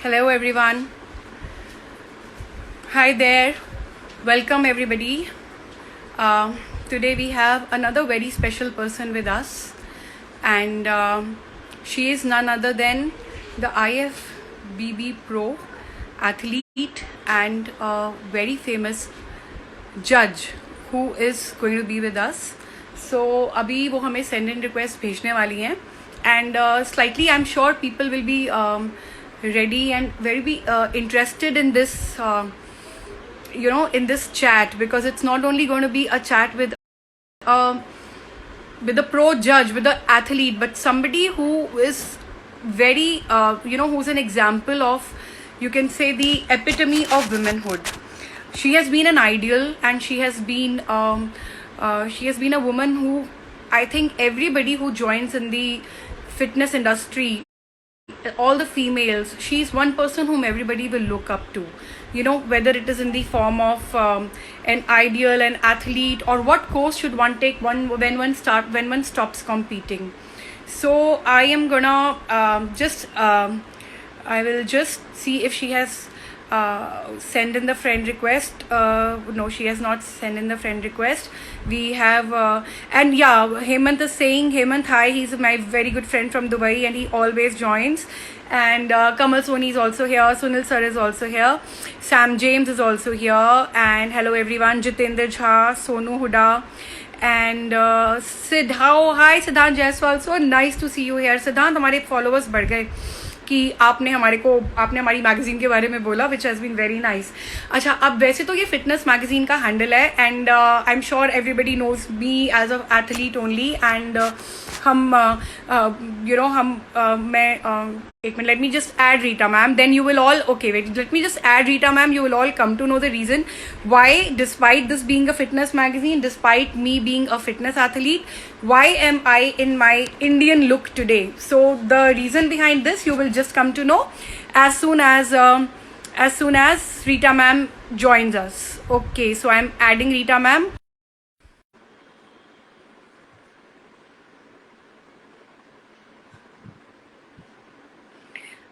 Hello, everyone. Hi there. Welcome, everybody. Today we have another very special person with us, and she is none other than the IFBB Pro athlete and a very famous judge who is going to be with us. So अभी वो हमें send in request भेजने वाली हैं, and slightly I'm sure people will be ready and very interested in this in this chat, because it's not only going to be a chat with a pro judge, with the athlete, but somebody who is very who's an example of, you can say, the epitome of womanhood. She has been an ideal, and she has been a woman who, I think, everybody who joins in the fitness industry, all the females, she's one person whom everybody will look up to, whether it is in the form of an ideal, an athlete, or what course should one take when one stops competing. So I am gonna I will just see if she has send in the friend request. No, she has not sent in the friend request. We have and yeah, Hemant is saying, Hemant, hi, he's my very good friend from Dubai and he always joins. And Kamal Soni is also here, Sunil sir is also here, Sam James is also here, and hello everyone, Jitendra Jha, Sonu Huda, and hi Siddhant Jaiswal, so nice to see you here. Siddhant, हमारे followers बढ़ गए कि आपने हमारी magazine के बारे में बोला, which has been very nice. अच्छा, अब वैसे तो ये फिटनेस मैगजीन का हैंडल है, and I am sure everybody knows me as a athlete only, and मैं एक minute, let me just add Rita ma'am, then you will all, okay wait, let me just add Rita ma'am, you will all come to know the reason why, despite this being a fitness magazine, despite me being a fitness athlete, why am I in my Indian look today. So the reason behind this you will just come to know as soon as Rita ma'am joins us. Okay, so I'm adding Rita ma'am.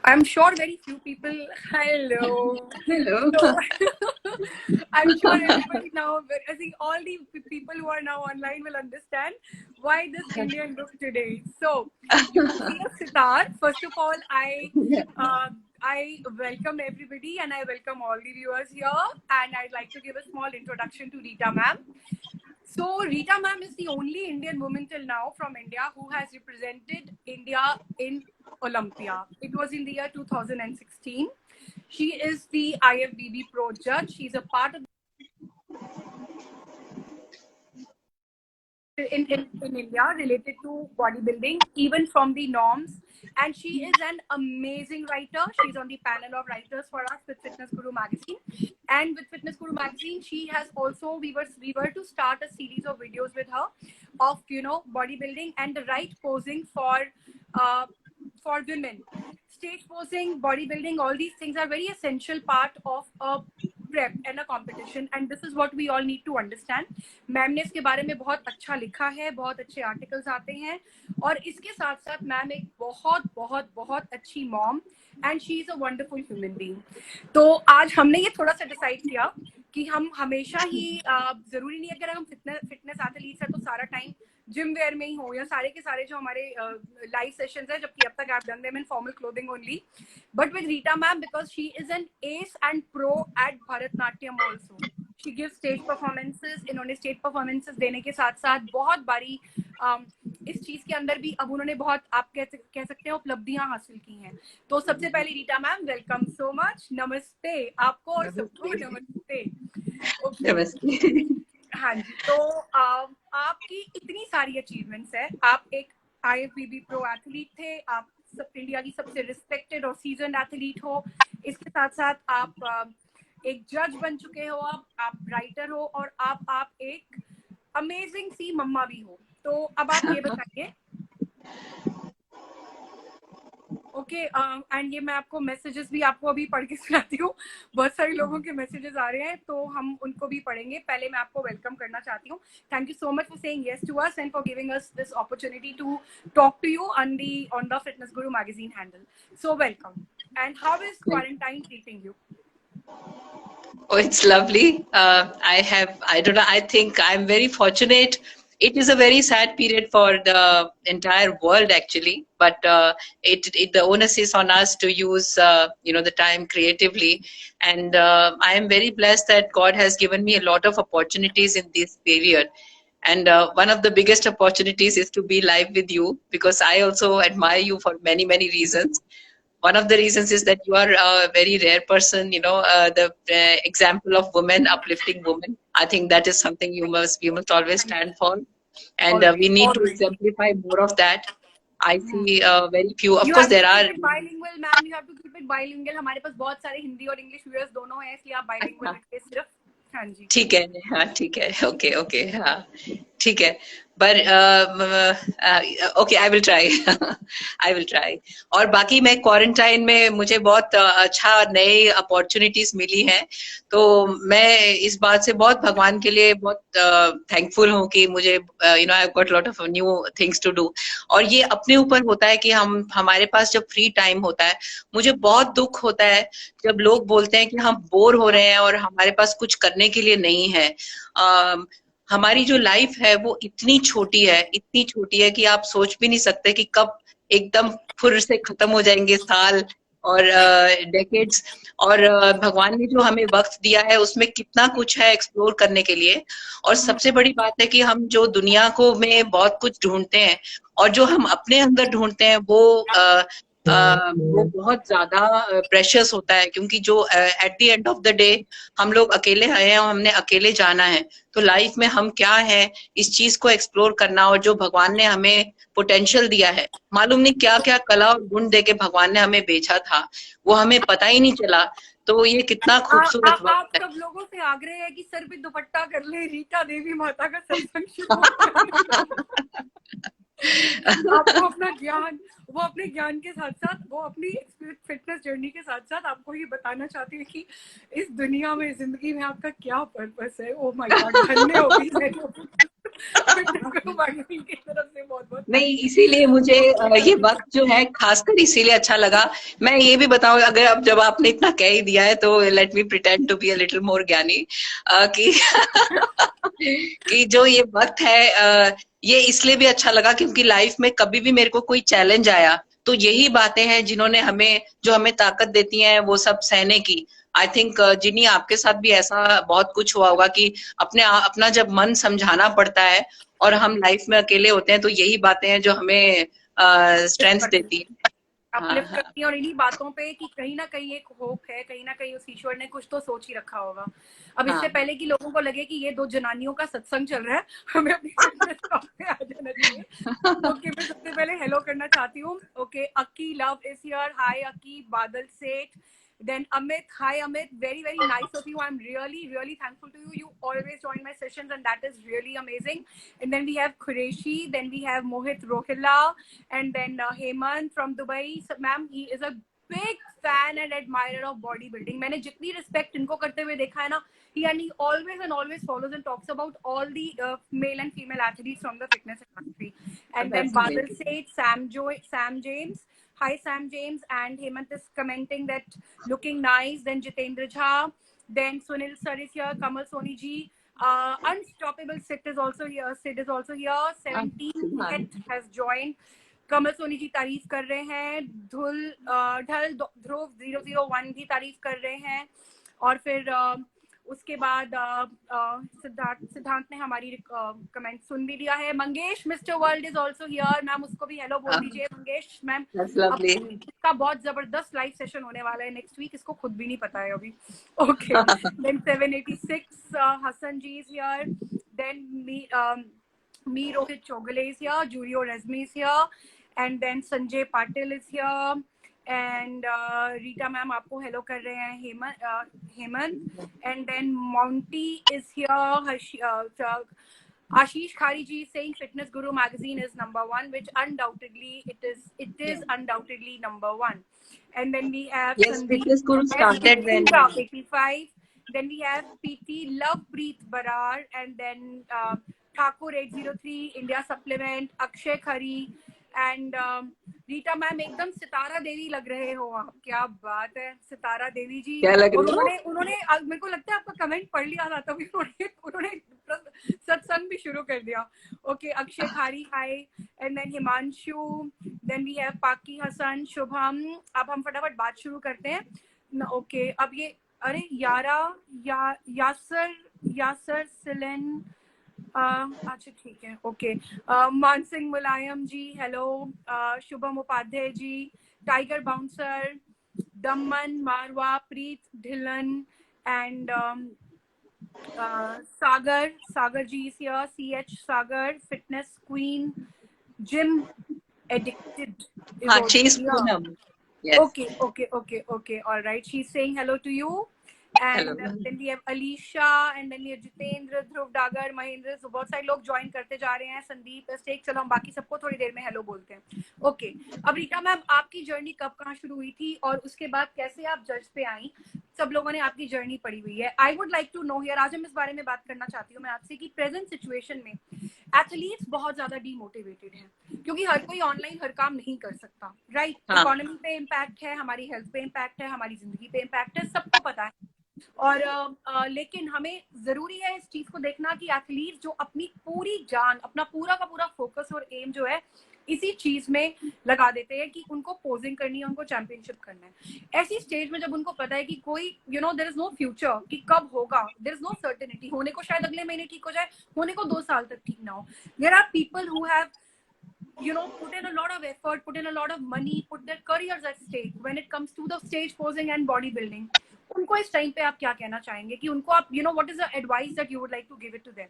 I'm sure very few people. Hello. Hello. I'm sure everybody now, I think all the people who are now online will understand why this Indian look today. So, you can see a sitar. First of all, I welcome everybody and I welcome all the viewers here. And I'd like to give a small introduction to Rita ma'am. So Rita ma'am is the only Indian woman till now from India who has represented India in Olympia. It was in the year 2016. She is the IFBB Pro judge. She's a part of in India related to bodybuilding, even from the norms. And she is an amazing writer. She's on the panel of writers for us with Fitness Guru magazine. And with Fitness Guru magazine, she has also, we were to start a series of videos with her of, bodybuilding and the right posing for women. Stage posing, bodybuilding, all these things are very essential part of a prep and a competition, and this is what we all need to understand. Ma'am ने इसके बारे में बहुत अच्छा लिखा है, बहुत अच्छे आर्टिकल्स आते हैं, और इसके साथ साथ मैम एक बहुत बहुत बहुत अच्छी mom and she is a wonderful human being. तो आज हमने ये थोड़ा सा डिसाइड किया कि हम हमेशा ही जरूरी नहीं है अगर हम फिटनेस एथलीट्स है तो सारा टाइम जिम वेयर में ही हो, या सारे के सारे जो हमारे लाइव सेशंस है, जबकि अब तक आप donned them in formal clothing only, but with Rita ma'am, because she is an ace and pro at Bharatnatyam also. She gives stage performances. इन्होंने stage performances देने के साथ साथ बहुत बारी इस चीज के अंदर भी अब उन्होंने बहुत, आप कह सकते हैं, उपलब्धियां हासिल की हैं. तो सबसे पहले Rita ma'am, welcome so much. नमस्ते आपको और सबको. नमस्ते. नमस्ते. हाँ जी. तो आपकी इतनी सारी अचीवमेंट्स है. आप एक IFBB प्रो एथलीट थे, आप इंडिया की सबसे रिस्पेक्टेड और सीजन एथलीट हो. इसके साथ साथ आप एक जज बन चुके हो, आप राइटर हो, और आप एक अमेजिंग सी मम्मा भी हो. तो अब आप ये बताइए. ओके, एंड ये मैं आपको मैसेजेस भी आपको अभी पढ़ के सुनाती हूँ. बहुत सारे लोगों के मैसेजेस आ रहे हैं तो हम उनको भी पढ़ेंगे. पहले मैं आपको वेलकम करना चाहती हूँ. Thank you so much for saying yes to us and for giving us this opportunity to talk to you on the fitness guru magazine handle. So welcome. And how is quarantine treating you? Oh, it's lovely. I don't know, I think I'm very fortunate. It is a very sad period for the entire world, actually, but the onus is on us to use, the time creatively. And I am very blessed that God has given me a lot of opportunities in this period. And one of the biggest opportunities is to be live with you, because I also admire you for many, many reasons. One of the reasons is that you are a very rare person, the example of women, uplifting women. I think that is something you must always stand for, and we Always, need to always. exemplify more of that. I see very few, of You course have to there keep are. it bilingual, ma'am. You have to keep it bilingual. हमारे पास बहुत सारे हिंदी और English viewers दोनों हैं, इसलिए आप bilingual रखिए सिर्फ. हाँ जी. ठीक है, हाँ ठीक है, ओके ओके, हाँ ठीक है, पर okay, I will try, I will try. और बाकी मैं क्वारंटाइन में मुझे बहुत अच्छा नए अपॉर्चुनिटीज मिली हैं, तो मैं इस बात से बहुत भगवान के लिए बहुत थैंकफुल हूँ कि मुझे I got lot of new things to do. और ये अपने ऊपर होता है कि हमारे पास जब फ्री टाइम होता है, मुझे बहुत दुख होता है जब लोग बोलते हैं कि हम बोर हो रहे हैं और हमारे पास कुछ करने के लिए नहीं है। हमारी जो लाइफ है वो इतनी छोटी है कि आप सोच भी नहीं सकते कि कब एकदम फुर से खत्म हो जाएंगे साल और डेकेड्स। और भगवान ने जो हमें वक्त दिया है उसमें कितना कुछ है एक्सप्लोर करने के लिए। और सबसे बड़ी बात है कि हम जो दुनिया को में बहुत कुछ ढूंढते हैं और जो हम अपने अंदर ढूंढते हैं वो बहुत ज्यादा प्रेशियस होता है, क्योंकि जो at the end of the day हम लोग अकेले आए हैं और हमने अकेले जाना है। तो लाइफ में हम क्या है, इस चीज को एक्सप्लोर करना, और जो भगवान ने हमें पोटेंशियल दिया है, मालूम नहीं क्या क्या कला और गुण दे के भगवान ने हमें भेजा था, वो हमें पता ही नहीं चला। तो ये कितना खूबसूरत आप वक्त है। सब लोगों से आग्रह है कि सर पे दुपट्टा कर ले, रीटा देवी माता का सत्संग शुरू। आपको अपना ज्ञान, वो अपने ज्ञान के साथ साथ वो अपनी फिटनेस जर्नी के साथ साथ आपको ये बताना चाहती है कि इस दुनिया में, जिंदगी में आपका क्या पर्पस है। ओ माय गॉड, धन्य होगी की तरफ से बहुत बहुत नहीं, इसीलिए मुझे ये वक्त जो है खासकर इसीलिए अच्छा लगा। मैं ये भी बताऊं, अगर अब जब आपने इतना कह ही दिया है तो let me pretend to be a little more ज्ञानी, कि कि जो ये वक्त है ये इसलिए भी अच्छा लगा क्योंकि लाइफ में कभी भी मेरे को कोई चैलेंज आया तो यही बातें हैं जिन्होंने हमें ताकत देती हैं वो सब सहने की। आई थिंक जिन्नी आपके साथ भी ऐसा बहुत कुछ हुआ होगा कि अपना जब मन समझाना पड़ता है और हम लाइफ में अकेले होते हैं तो यही बातें हैं जो हमें स्ट्रेंथ देती है। हाँ अपलिफ्ट हाँ करती है। और इन्हीं बातों पे कि कहीं ना कहीं एक होप है, कहीं ना कहीं उस ईश्वर ने कुछ तो सोच ही रखा होगा। अब इससे हाँ। पहले कि लोगों को लगे कि ये दो जनानियों का सत्संग चल रहा है, हमें अपनी फिटनेस टॉक पे आ जाना चाहिए। ओके, मैं सबसे पहले हेलो करना चाहती हूँ। Okay, Akki love is here. Hi Akki, Badal Seth, then Amit. Hi Amit, very very nice of you. I'm really really thankful to you. You always join my sessions and that is really amazing. And then we have Qureshi, then we have Mohit Rohilla, and then Hemant from Dubai. So, ma'am, he is a big fan and admirer of bodybuilding. मैंने जितनी respect इनको करते हुए देखा है ना, he always follows and talks about all the male and female athletes from the fitness industry. And then That's Badal amazing. said Sam James. Hi Sam James, and Hemant is commenting that looking nice. Then Jitendra Jha, then Sunil Sir is here, Kamal Soni ji, Unstoppable Sid is also here. 17 हाँ, Hit has joined. कमल सोनी जी तारीफ कर रहे हैं, ढल ध्रुव 001 भी तारीफ कर रहे हैं। और फिर उसके बाद सिद्धांत ने हमारी कमेंट सुन भी लिया है। Mangesh mister world is also here, ma'am उसको भी हेलो बोल दीजिए। Mangesh ma'am, that's lovely. इसका बहुत जबरदस्त लाइव सेशन होने वाला है नेक्स्ट वीक, इसको खुद भी नहीं पता है अभी। Okay, then 786 Hasan ji is here, then me Rohit Chogale is here, Julio Resmi is here, and then Sanjay Patil is here, and Rita ma'am आपको hello कर रहे हैं, Hemant, and then Monty is here, Ashish Khari ji is saying Fitness Guru magazine is #1, which undoubtedly it is undoubtedly #1. And then we have Yes, Sandeep Fitness Guru started when 85. Then we have PT Lovepreet Barar, and then Thakur 803 India Supplement, Akshay Khari, and Rita ma'am एकदम सितारा देवी लग रहे हो आप, क्या बात है सितारा देवी जी। क्या लग और रही है? उन्होंने मेरे को लगता है आपका कमेंट पढ़ लिया था तभी उन्होंने सत्संग भी शुरू कर दिया। Okay, Akshay Khari hi, and then Himanshu, then we have Paki Hasan, Shubham. अब हम फटाफट बात शुरू करते हैं। ओके, अब ये अरे यारा यासर यासर सिलन, अच्छा ठीक है, okay. Maan Singh Mulayam ji hello, Shubham Upadhyay ji, tiger bouncer, Daman Marwa, Preet Dhillon, and Sagar ji is here, CH Sagar, fitness queen, gym addicted is हाँ, also Chase here. Poonam, yes, Okay, all right, she's saying hello to you. hello. And then we have Alicia, and then we have Jitendra, Dhruv Dagar, Mahendra. So बहुत सारे लोग join करते जा रहे हैं। Sandeep stake, चलो हम बाकी सबको थोड़ी देर में हेलो बोलते हैं। ओके, अब रीटा मैम आपकी जर्नी कब कहाँ शुरू हुई थी और उसके बाद कैसे आप जज पे आई? सब लोगों ने आपकी जर्नी पढ़ी हुई है। I would like to know here, आज हम इस बारे में बात करना चाहती हूँ मैं आपसे कि प्रेजेंट सिचुएशन में एथलीट्स बहुत ज्यादा डीमोटिवेटेड हैं क्योंकि हर कोई ऑनलाइन हर काम नहीं कर सकता, राइट? इकोनॉमी पे इम्पैक्ट है, हमारी हेल्थ पे इम्पैक्ट है, हमारी जिंदगी पे इम्पैक्ट है, सबको पता है। और लेकिन हमें जरूरी है इस चीज को देखना कि एथलीट जो अपनी पूरी जान, अपना पूरा का पूरा फोकस और एम जो है इसी चीज में लगा देते हैं कि उनको पोजिंग करनी है, उनको चैंपियनशिप करना है। ऐसी स्टेज में जब उनको पता है कि कोई देयर इज नो फ्यूचर, कि कब होगा, देयर इज नो सर्टेनिटी, होने को शायद अगले महीने ठीक हो जाए, होने को 2 साल तक ठीक ना हो। There are people who have put in a lot of effort, put in a lot of money, put their careers at stake when it comes to the stage posing and bodybuilding. उनको इस time पे आप क्या कहना चाहेंगे कि उनको आप what is the advice that you would like to give it to them?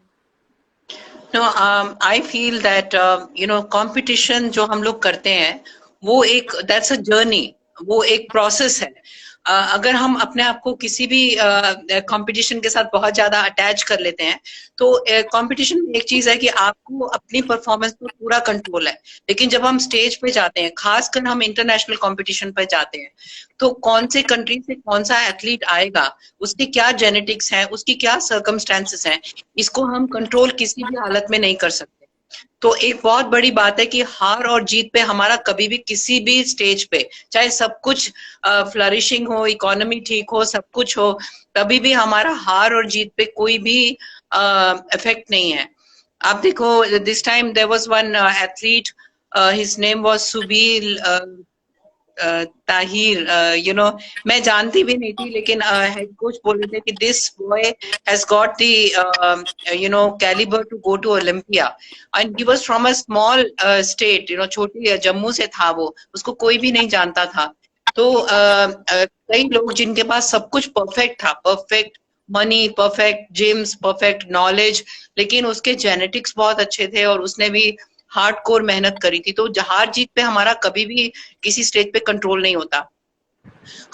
No, I feel that competition जो हम लोग करते हैं वो एक that's a journey, वो एक process है। अगर हम अपने आप को किसी भी कंपटीशन के साथ बहुत ज्यादा अटैच कर लेते हैं तो कंपटीशन में एक चीज है कि आपको अपनी परफॉर्मेंस पर पूरा कंट्रोल है, लेकिन जब हम स्टेज पे जाते हैं, खासकर हम इंटरनेशनल कंपटीशन पे जाते हैं, तो कौन से कंट्री से कौन सा एथलीट आएगा, उसकी क्या जेनेटिक्स है, उसकी क्या सर्कमस्टेंसेस हैं, इसको हम कंट्रोल किसी भी हालत में नहीं कर सकते। तो एक बहुत बड़ी बात है कि हार और जीत पे हमारा कभी भी किसी भी स्टेज पे, चाहे सब कुछ फ्लरिशिंग हो, इकोनॉमी ठीक हो, सब कुछ हो, तभी भी हमारा हार और जीत पे कोई भी इफेक्ट नहीं है। आप देखो, this time there was one athlete, his name was Subil Tahir, मैं जानती भी नहीं थी, लेकिन हेड कोच बोल रहे थे कि this boy has got the calibre to go to Olympia, and he was from a small state, छोटी जम्मू से था वो, उसको कोई भी नहीं जानता था। तो कई लोग जिनके पास सब कुछ परफेक्ट था, perfect money, perfect gyms, perfect knowledge, लेकिन उसके जेनेटिक्स बहुत अच्छे थे और उसने भी हार्डकोर मेहनत करी थी। तो हार जीत पे हमारा कभी भी किसी स्टेज पे कंट्रोल नहीं होता।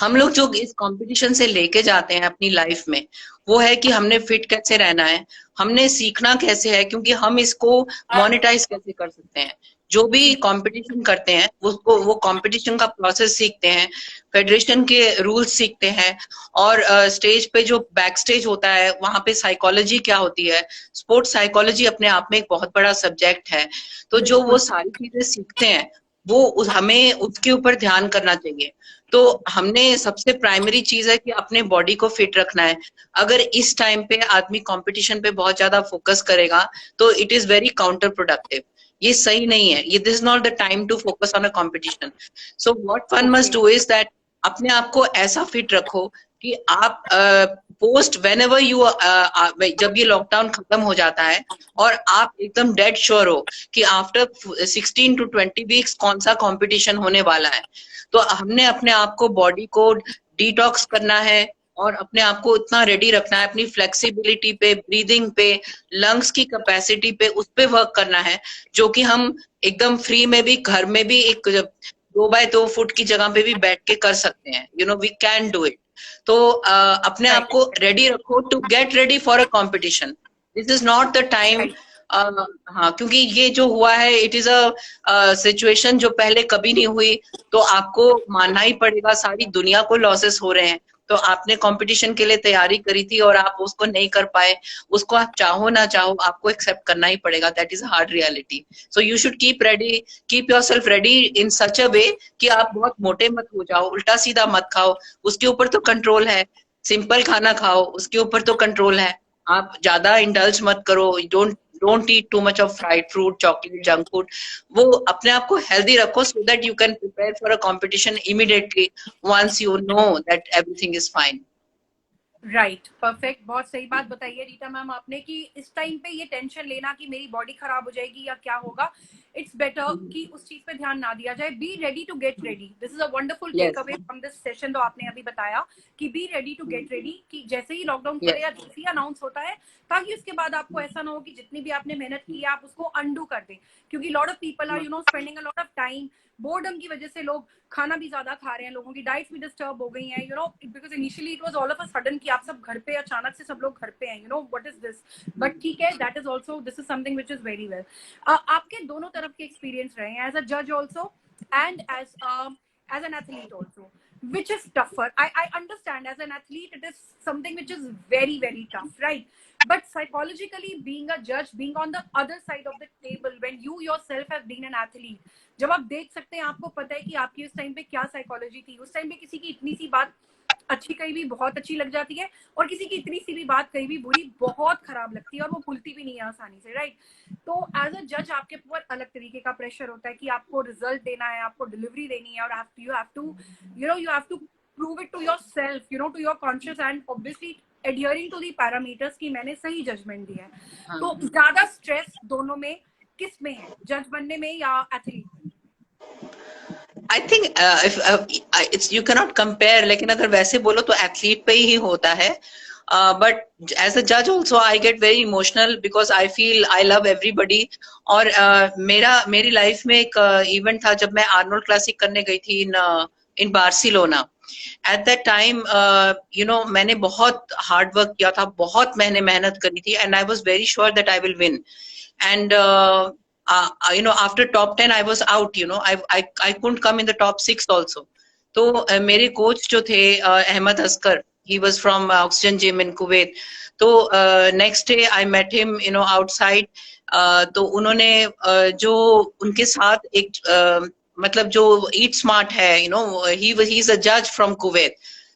हम लोग जो इस कंपटीशन से लेके जाते हैं अपनी लाइफ में, वो है कि हमने फिट कैसे रहना है, हमने सीखना कैसे है, क्योंकि हम इसको मोनेटाइज कैसे कर सकते हैं। जो भी कंपटीशन करते हैं उसको, वो कंपटीशन का प्रोसेस सीखते हैं, फेडरेशन के रूल्स सीखते हैं, और स्टेज पे जो बैक स्टेज होता है वहां पे साइकोलॉजी क्या होती है, स्पोर्ट्स साइकोलॉजी अपने आप में एक बहुत बड़ा सब्जेक्ट है। तो जो वो सारी चीजें सीखते हैं वो हमें उसके ऊपर ध्यान करना चाहिए। तो हमने सबसे प्राइमरी चीज है कि अपने बॉडी को फिट रखना है। अगर इस टाइम पे आदमी कंपटीशन पे बहुत ज्यादा फोकस करेगा तो it is very counter productive, ये सही नहीं है, ये this is not the time to focus on a competition. So what one must do is that अपने आप को ऐसा फिट रखो कि आप पोस्ट वेन एवर यू, जब ये लॉकडाउन खत्म हो जाता है और आप एकदम डेड श्योर हो कि आफ्टर 16 to 20 वीक्स कौन सा कंपटीशन होने वाला है, तो हमने अपने आप को, बॉडी को डिटॉक्स करना है और अपने आप को इतना रेडी रखना है, अपनी फ्लेक्सिबिलिटी पे, ब्रीदिंग पे, लंग्स की कैपेसिटी पे, उस पे वर्क करना है, जो कि हम एकदम फ्री में भी, घर में भी एक 2 by 2 फुट की जगह पे भी बैठ के कर सकते हैं। We can do it. तो अपने आप को रेडी रखो to get ready for a competition. This is not the time. हाँ, क्योंकि ये जो हुआ है इट इज अ सिचुएशन जो पहले कभी नहीं हुई, तो आपको मानना ही पड़ेगा, सारी दुनिया को लॉसेस हो रहे हैं, तो आपने कंपटीशन के लिए तैयारी करी थी और आप उसको नहीं कर पाए, उसको आप चाहो ना चाहो आपको एक्सेप्ट करना ही पड़ेगा, that is hard reality. So you should keep ready, keep yourself ready in such a way कि आप बहुत मोटे मत हो जाओ, उल्टा सीधा मत खाओ, उसके ऊपर तो कंट्रोल है। सिंपल खाना खाओ, उसके ऊपर तो कंट्रोल है। आप ज्यादा इंडल्ज मत करो, don't eat too much of fried fruit, chocolate, junk food. वो अपने आप को हेल्दी रखो so that you can prepare for a competition immediately once you know that everything is fine. Right, perfect, बहुत सही बात बताइए रीटा मैम आपने कि इस टाइम पे ये टेंशन लेना कि मेरी बॉडी खराब हो जाएगी या क्या होगा, इट्स बेटर कि उस चीज पे ध्यान ना दिया जाए। Be ready to get ready, this is a wonderful take away from this session. तो आपने अभी बताया कि be ready to get ready, कि जैसे ही लॉकडाउन खुले या जैसे ही अनाउंस होता है, ताकि उसके बाद आपको ऐसा ना हो कि जितनी भी आपने मेहनत की है आप उसको अंडू कर दें, क्योंकि lot of people are spending a lot of time, boredom की वजह से लोग खाना भी ज्यादा खा रहे हैं, लोगों की डाइट भी डिस्टर्ब हो गई है, because initially it was all of a sudden कि आप सब घर पे, अचानक से सब लोग घर पे हैं, व्हाट इज दिस। बट ठीक है, that is also, this is something which is very well. आपके दोनों तरफ के एक्सपीरियंस रहे हैं, एज अ जज also and as an athlete also, which is tougher. I understand as an athlete it is something which is very very tough, right? But psychologically, being a judge, being on the other side of the table, when you yourself have been an athlete, जब आप देख सकते हैं, आपको पता है कि आपकी उस टाइम पे क्या साइकोलॉजी थी। उस टाइम पे किसी की इतनी सी बात अच्छी कहीं भी बहुत अच्छी लग जाती है, और किसी की इतनी सी भी बात कहीं भी बुरी बहुत खराब लगती है, और वो भूलती भी नहीं है आसानी से, राइट? तो एज अ जज आपके ऊपर अलग तरीके का प्रेशर होता है कि आपको रिजल्ट देना है, आपको डिलीवरी देनी है, और you have to prove it to yourself, to your conscious, and obviously adhering to the parameters कि मैंने सही जजमेंट दिया है। तो ज्यादा स्ट्रेस दोनों में किस में है, जज बनने में या एथलीट में? I think it's you cannot compare, लेकिन अगर वैसे बोलो तो एथलीट पे ही होता है। But as a judge also I get very emotional because I feel I love everybody। और मेरी लाइफ में एक इवेंट था जब मैं आर्नोल्ड क्लासिक करने गई थी इन बार्सिलोना। एट दैट टाइम मैंने बहुत हार्ड वर्क किया था, बहुत मैंने मेहनत करी थी, and I was very sure that I will win. And after top 10 I was out, I couldn't come in the top 6 also। तो मेरे कोच जो थे Ahmed Askar, he was from Oxygen Gym in Kuwait। तो next day I met him outside। तो उन्होंने जो उनके साथ एक मतलब जो ईट स्मार्ट है, he is a judge from Kuwait।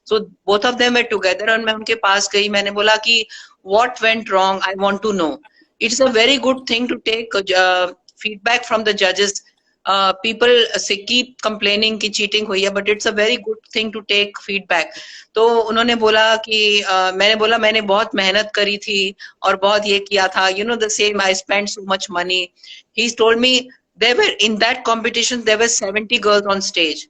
so both of them were together और मैं उनके पास गई, मैंने बोला कि what went wrong, I want to know। it's a very good thing to take feedback from the judges। people keep complaining कि cheating हुई है, but it's a very good thing to take feedback। तो उन्होंने बोला कि मैंने बोला मैंने बहुत मेहनत करी थी और बहुत ये किया था, the same, I spent so much money। he told me there were in that competition there were 70 girls on stage,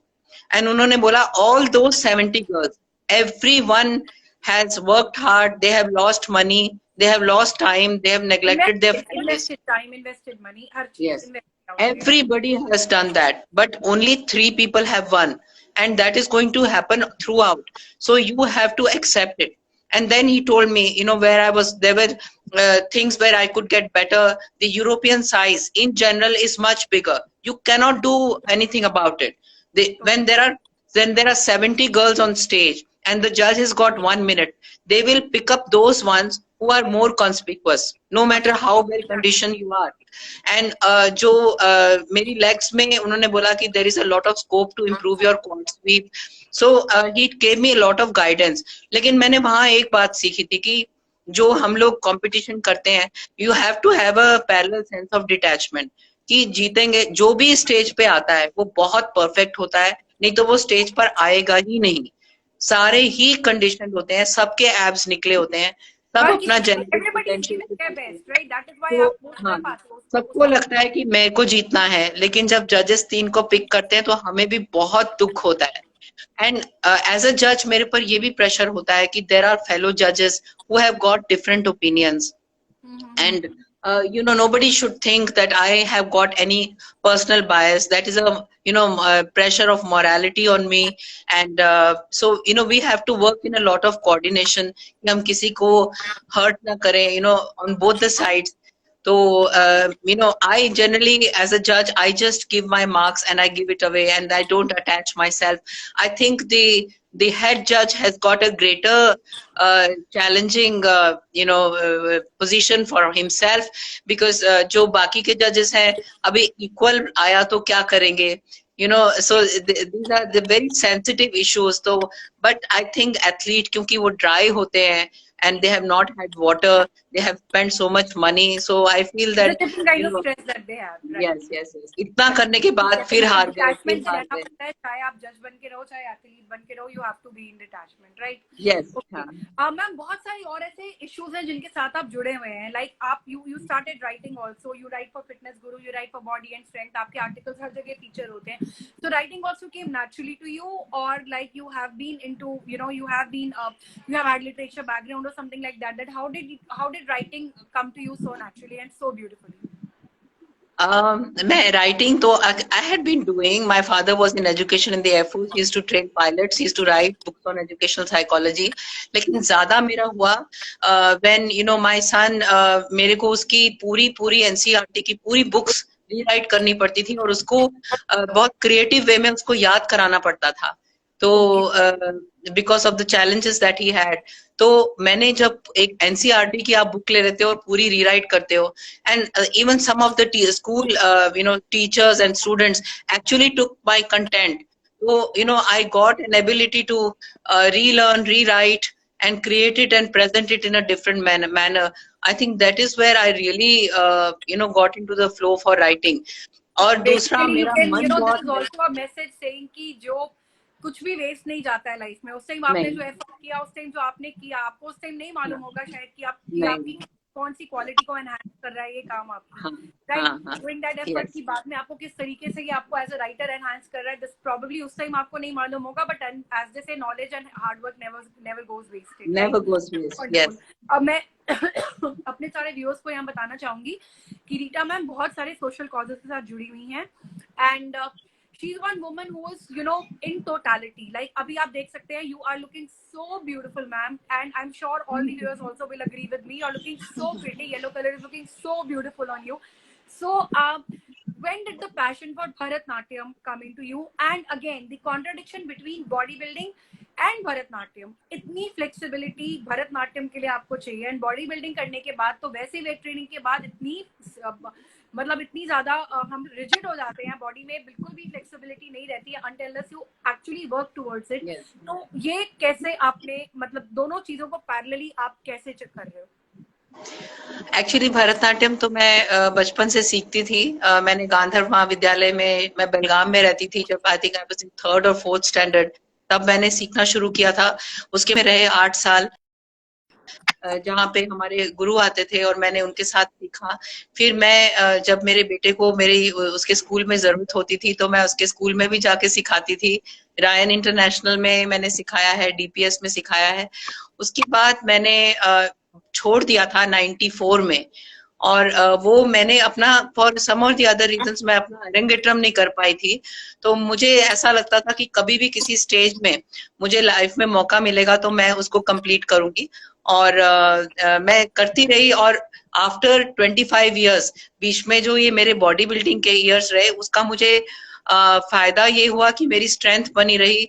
and उन्होंने बोला all those 70 girls, everyone has worked hard, they have lost money, they have lost time, they have neglected their families, invested time, invested money, हर चीज yes, invested। everybody has done that, but only 3 people have won, and that is going to happen throughout, so you have to accept it। and then he told me, where I was, there were things where I could get better। the European size in general is much bigger, you cannot do anything about it। when there are 70 girls on stage and the judge has got 1 minute, they will pick up those ones who are more conspicuous, no matter how well conditioned you are। and जो मेरी legs में उन्होंने बोला कि there is a lot of scope to improve your quad sweep। so he gave me a lot of guidance। लेकिन मैंने वहाँ एक बात सीखी थी कि जो हम लोग कंपटीशन करते हैं, you have to have a parallel sense of detachment कि जीतेंगे, जो भी स्टेज पे आता है वो बहुत परफेक्ट होता है, नहीं तो वो स्टेज पर आएगा ही नहीं। सारे ही कंडीशन होते हैं, सबके एब्स निकले होते हैं, सब अपना जेनेटिक पोटेंशियल, सबको लगता है कि मेरे को जीतना है, लेकिन जब जजेस 3 को पिक करते हैं तो हमें भी बहुत दुख होता है। एंड एज अ जज मेरे पर ये भी प्रेशर होता है कि देयर आर फेलो जजेस who have got different opinions, and nobody should think that I have got any personal bias, that is a pressure of morality on me। and so we have to work in a lot of coordination कि हम किसी को hurt ना करें, on both the sides। तो I generally, as a judge, I just give my marks and I give it away and I don't attach myself. I think the head judge has got a greater challenging position for himself, because जो बाकी के judges हैं अभी equal आया तो क्या करेंगे, so these are the very sensitive issues. तो but I think athlete, क्योंकि वो dry होते हैं and they have not had water, they have spent so much money, so I feel It's a that different kind of stress that they have, right? yes, इतना करने के बाद फिर हार गए, डिटैचमेंट से रहना पड़ता है, चाहे आप जज बन के रहो चाहे एथलीट बन के रहो, you have to be in detachment, right? Yes. Ma'am बहुत सारी और ऐसे इश्यूज हैं जिनके साथ आप जुड़े हुए हैं, लाइक आप you started writing also, you write for fitness guru, you write for body and strength, आपके आर्टिकल्स हर जगह फीचर होते हैं, so writing also came naturally to you, or like you have been into, you have had literature background or something like that, how did writing come to you so naturally and so beautifully? मैं writing तो I had been doing. My father was in education in the Air Force. He used to train pilots. He used to write books on educational psychology. लेकिन ज्यादा मेरा हुआ when my son, मेरे को उसकी पूरी NCERT की पूरी books रीराइट करनी पड़ती थी और उसको बहुत क्रिएटिव वे में उसको याद कराना पड़ता था। तो because of the challenges that he had, तो मैंने जब एक एनसीईआरटी की आप बुक ले लेते हो और पूरी रीराइट करते हो, and even some of the school teachers and students actually took my content, तो I got an ability to relearn, rewrite and create it and present it in a different manner. I think that is where I really got into the flow for writing. और दूसरा मेरा मन बहुत, there is also a message saying कि जो कुछ भी waste नहीं जाता है लाइफ में, उस टाइम आपने जो एफर्ट किया, उस टाइम जो आपने किया, आपको उस टाइम नहीं मालूम होगा शायद कि आपकी कौन सी क्वालिटी को एनहांस कर रहा है ये काम आपकी, राइट? डूइंग दैट एफर्ट की बाद में आपको किस तरीके से ये आपको एज अ राइटर एनहांस कर रहा है, दिस प्रोबेबली उस टाइम आपको नहीं मालूम होगा, but as they say knowledge and hard work never goes wasted, never goes waste. Yes. अब मैं अपने सारे व्यूअर्स को यहाँ बताना चाहूंगी कि रीटा मैम बहुत सारे सोशल कॉजेस के साथ जुड़ी हुई हैं, and she's one woman who is, in totality, like abhi aap dekh sakte hain, you are looking so beautiful, ma'am, and I'm sure all the viewers also will agree with me, you're looking so pretty, yellow color is looking so beautiful on you. So when did the passion for Bharatnatyam come into you, and again the contradiction between bodybuilding and Bharatnatyam, इतनी flexibility Bharatnatyam के लिए आपको चाहिए, and bodybuilding करने के बाद तो वैसे weight training के बाद इतनी मतलब इतनी ज्यादा हम रिजिड हो जाते हैं, बॉडी में बिल्कुल भी फ्लेक्सिबिलिटी नहीं रहती है until you actually work towards it. तो ये कैसे आपने, मतलब दोनों चीजों को पैरेलली आप कैसे चेक कर रहे हो? एक्चुअली भरतनाट्यम तो मैं बचपन से सीखती थी। मैंने गांधर्व महाविद्यालय में, मैं बेलगाम में रहती थी जब I think I was in 3rd और 4th स्टैंडर्ड, तब मैंने सीखना शुरू किया था। उसके में रहे 8 साल जहाँ पे हमारे गुरु आते थे और मैंने उनके साथ सीखा। फिर मैं जब मेरे बेटे को मेरी उसके स्कूल में जरूरत होती थी तो मैं उसके स्कूल में भी जाके सिखाती थी। रायन इंटरनेशनल में मैंने सिखाया है, डीपीएस में सिखाया है। उसके बाद मैंने छोड़ दिया था 94 में, और वो मैंने अपना फॉर सम और द अदर रीजंस मैं अपना अरंगेट्रम नहीं कर पाई थी। तो मुझे ऐसा लगता था कि कभी भी किसी स्टेज में मुझे लाइफ में मौका मिलेगा तो मैं उसको कंप्लीट करूंगी, और मैं करती रही। और आफ्टर 25 इयर्स, बीच में जो ये मेरे बॉडी बिल्डिंग के इयर्स रहे, उसका मुझे फायदा ये हुआ कि मेरी स्ट्रेंथ बनी रही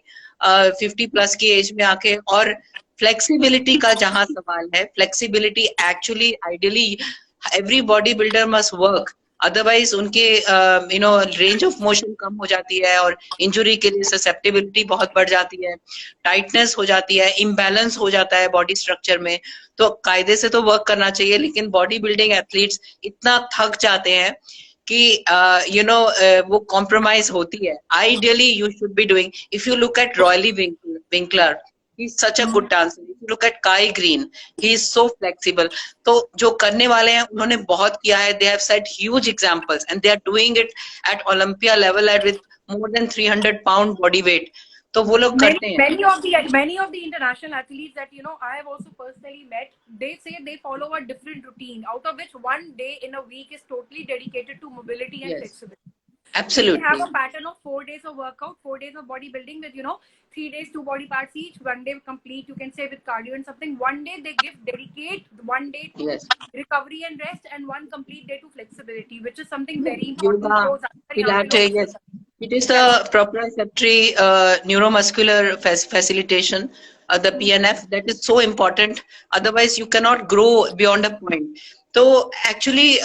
50 प्लस की एज में आके। और फ्लेक्सिबिलिटी का जहां सवाल है, flexibility actually ideally every bodybuilder must work, otherwise उनके रेंज ऑफ मोशन कम हो जाती है और इंजुरी के लिए ससेप्टेबिलिटी बहुत बढ़ जाती है, टाइटनेस हो जाती है, इम्बैलेंस हो जाता है बॉडी स्ट्रक्चर में। तो कायदे से तो वर्क करना चाहिए, लेकिन बॉडी बिल्डिंग एथलीट्स इतना थक जाते हैं कि वो कॉम्प्रोमाइज होती है। Ideally you should be doing, if you look at royally Winkler, he is such a good dancer. If you look at Kai Green, he is so flexible. तो जो करने वाले हैं उन्होंने बहुत किया है, they have set huge examples and they are doing it at Olympia level at with more than 300 pound body weight. तो वो लोग करते हैं। Many of the international athletes that I have also personally met, they say they follow a different routine, out of which one day in a week is totally dedicated to mobility and flexibility. We have Absolutely. a pattern of 4 days of workout, 4 days of bodybuilding with, 3 days, 2 body parts each, 1 day complete, you can say, with cardio and something. 1 day they dedicate 1 day to Yes. recovery and rest, and 1 complete day to flexibility, which is something very important. Yoga, जो ज्यादातर यहाँ पे लोग Pilates, miss yes. करते It is हैं. the proprioceptory neuromuscular facilitation, the PNF, that is so important. Otherwise, you cannot grow beyond a point. So actually,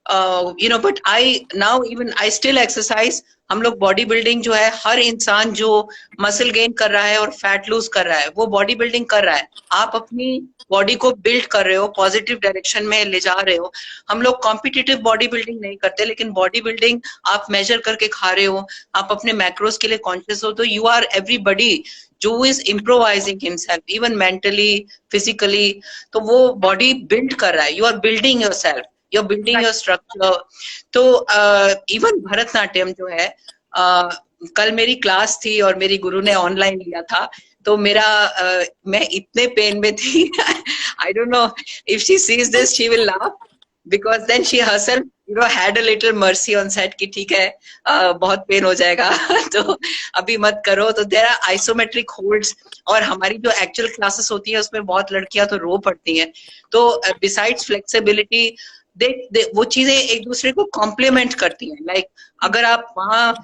but I still exercise. हम लोग body building जो है, हर इंसान जो मसल गेन कर रहा है और फैट लूज कर रहा है, वो बॉडी बिल्डिंग कर रहा है. आप अपनी बॉडी को बिल्ड कर रहे हो, पॉजिटिव डायरेक्शन में ले जा रहे हो. हम लोग कॉम्पिटिटिव बॉडी बिल्डिंग नहीं करते, लेकिन बॉडी बिल्डिंग आप मेजर करके खा रहे हो, आप अपने मैक्रोस के लिए कॉन्शियस हो, तो यू आर एवरीबडी जो is improvising himself even mentally, physically. तो वो बॉडी बिल्ड कर रहा है. You are building yourself, you are building your structure. तो इवन भरतनाट्यम जो है, कल मेरी क्लास थी और मेरी गुरु ने ऑनलाइन लिया था. तो मैं इतने पेन में थी. I don't know if she sees this, she will laugh, because then she herself had a little mercy on set कि ठीक है, बहुत पेन हो जाएगा तो अभी मत करो. तो there are isometric holds, और हमारी जो एक्चुअल क्लासेस होती है उसमें बहुत लड़कियां तो रो पड़ती हैं. तो besides flexibility, वो चीजें एक दूसरे को कॉम्प्लीमेंट करती हैं. लाइक अगर आप वहाँ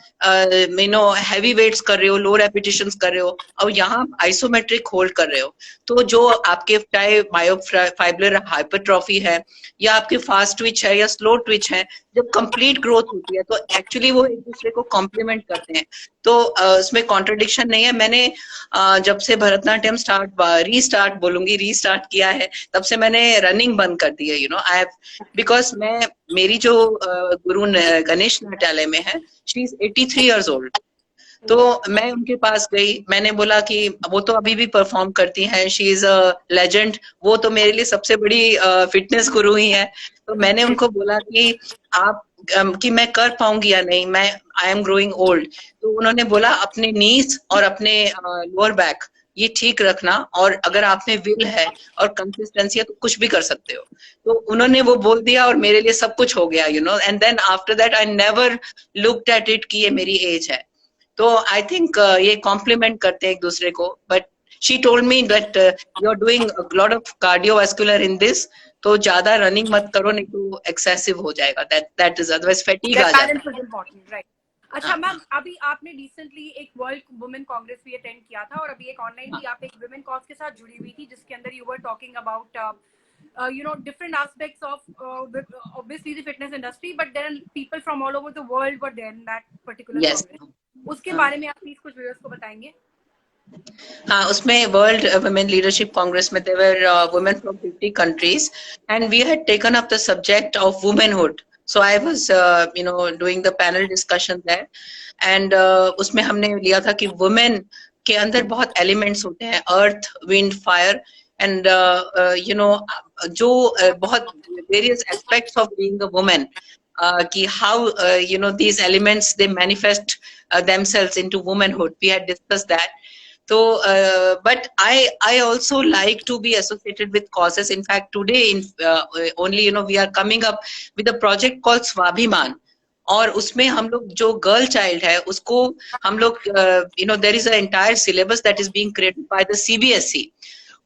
हैवी वेट्स कर रहे हो, लो रेपिटेशंस कर रहे हो, और यहाँ आइसोमेट्रिक होल्ड कर रहे हो, तो जो आपके चाहे मायोफाइब्रल हाइपरट्रॉफी है, या आपके फास्ट ट्विच है या स्लो ट्विच है, जब कंप्लीट ग्रोथ होती है, तो एक्चुअली वो एक दूसरे को कॉम्प्लीमेंट करते हैं. तो उसमें कॉन्ट्रडिक्शन नहीं है. मैंने जब से भरतनाट्यम रीस्टार्ट रीस्टार्ट किया है, तब से मैंने रनिंग बंद कर दी है. आई हैव, बिकॉज मेरी जो गुरु गणेश नाट्यालय में है, शी इज 83 years old. तो मैं उनके पास गई, मैंने बोला कि वो तो अभी भी परफॉर्म करती हैं, शी इज अ लेजेंड, वो तो मेरे लिए सबसे बड़ी फिटनेस गुरु ही है. तो मैंने उनको बोला कि मैं कर पाऊंगी या नहीं, आई एम ग्रोइंग ओल्ड. तो उन्होंने बोला अपने नीज और अपने लोअर बैक ये ठीक रखना, और अगर आप में विल है और कंसिस्टेंसी है तो कुछ भी कर सकते हो. तो उन्होंने वो बोल दिया और मेरे लिए सब कुछ हो गया. And then after that I never looked at it कि ये मेरी एज है. तो आई थिंक ये कॉम्प्लीमेंट करते हैं एक दूसरे को. But she told me that you are doing lot of cardiovascular in this, तो ज्यादा रनिंग मत करो, नहीं तो एक्सेसिव हो जाएगा. दैट इज, अदरवाइज फैटीग आ जाता है. अच्छा मैम, अभी आपने रिसेंटली एक वर्ल्ड वुमेन कांग्रेस भी अटेंड किया था, और अभी एक ऑनलाइन भी आप एक वुमेन कॉज के साथ जुड़ी हुई थी, जिसके अंदर you were talking about different aspects of obviously the fitness industry, but there are people from all over the world were there in that particular congress. उसके बारे में आप प्लीज कुछ व्यूअर्स को बताएंगे. हाँ, उसमें वर्ल्ड वुमेन लीडरशिप कांग्रेस में देवर women from 50 countries, and we had taken up the subject of womanhood. So I was doing the panel discussion there, and उसमें हमने लिया था कि वुमेन के अंदर बहुत एलिमेंट्स होते हैं, अर्थ, विंड, फायर, एंड जो बहुत various aspects of being a women, कि how these elements they manifest themselves into womanhood. We had discussed that. So but I also like to be associated with causes. In fact, today only we are coming up with a project called Swabhiman, और उसमें हम लोग जो girl child है उसको हम लोग there is an entire syllabus that is being created by the CBSE,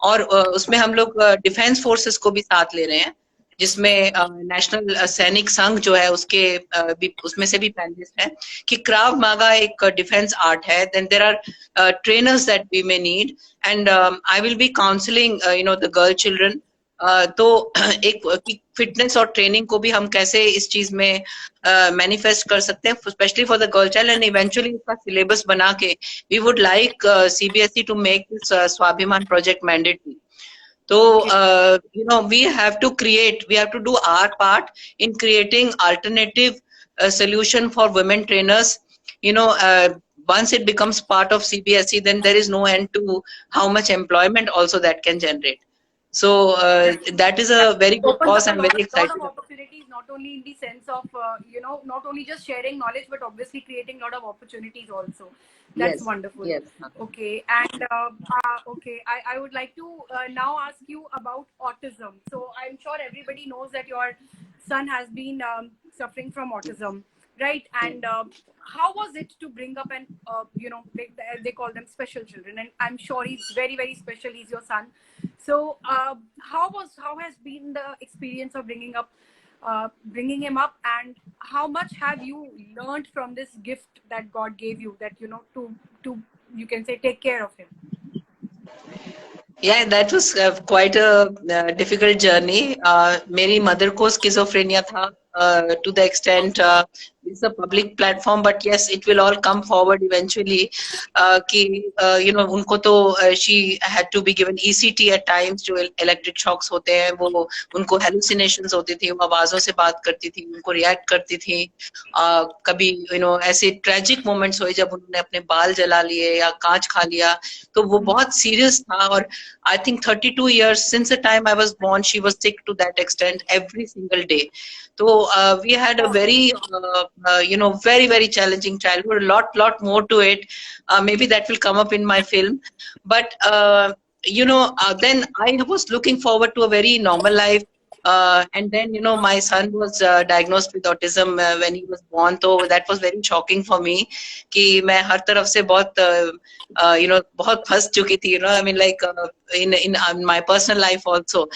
और उसमें हम लोग डिफेंस फोर्सेस को भी साथ ले रहे हैं, जिसमें नेशनल सैनिक संघ जो है उसमें से भी पैनलिस्ट है, कि क्राव मागा एक डिफेंस आर्ट है. Then there are trainers that we may need, and I will be counselling the girl children. तो एक फिटनेस और ट्रेनिंग को भी हम कैसे इस चीज में मैनिफेस्ट कर सकते हैं, specially for the girl child, and eventually इसका सिलेबस बना के we would like CBSE to make this Swabhiman project mandatory. So, we have to do our part in creating alternative solution for women trainers. Once it becomes part of CBSE, then there is no end to how much employment also that can generate. So that is a very good cause. I'm very excited. A lot of opportunities, not only in the sense of not only just sharing knowledge, but obviously creating a lot of opportunities also. That's wonderful. Yes. Okay, and okay, I would like to now ask you about autism. So I'm sure everybody knows that your son has been suffering from autism. right? And how was it to bring up an they call them special children, and I'm sure he's very very special, he's your son. So how has been the experience of bringing him up, and how much have you learned from this gift that God gave you, that to you can say take care of him? Yeah, that was quite a difficult journey. मेरी mother को schizophrenia था to the extent it's a public platform, but yes, it will all come forward eventually. कि you know उनको तो she had to be given ECT at times, जो electric shocks होते हैं, वो उनको hallucinations होती थी, वो आवाजों से बात करती थी, उनको react करती थी. कभी ऐसे tragic moments हुए जब उन्होंने अपने बाल जला लिए या कांच खा लिया, तो वो बहुत serious था. और I think 32 years since the time I was born, she was sick to that extent every single day. So we had a very, very, very challenging childhood, lot more to it. Maybe that will come up in my film. But, then I was looking forward to a very normal life. And then, my son was diagnosed with autism when he was born. So that was very shocking for me कि मैं हर तरफ से बहुत, बहुत फंस चुकी थी, I mean, like in my personal life also.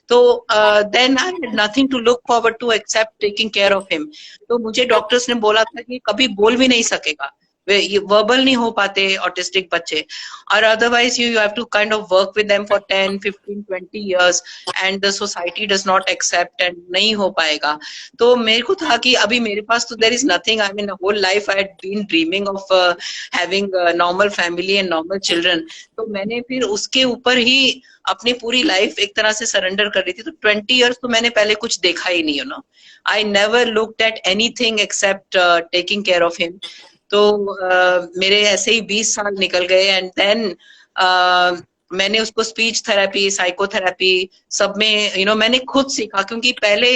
So then I had nothing to look forward to except taking care of him. तो मुझे डॉक्टर्स ने बोला था कि कभी बोल भी नहीं सकेगा, ये वर्बल नहीं हो पाते ऑटिस्टिक बच्चे, और otherwise you have to kind of work with them for 10, 15, 20 years and the society does not accept and नहीं हो पाएगा. तो मेरे को था कि अभी मेरे पास तो there is nothing. I mean whole life I had been dreaming of having normal family and normal children. तो मैंने फिर उसके ऊपर ही अपनी पूरी लाइफ एक तरह से सरेंडर कर रही थी. तो 20 years तो मैंने पहले कुछ देखा ही नहीं, आई never looked eight anything accept taking care of him. तो मेरे ऐसे ही 20 साल निकल गए. एंड देन मैंने उसको स्पीच थेरेपी, साइकोथेरेपी सब में मैंने खुद सीखा, क्योंकि पहले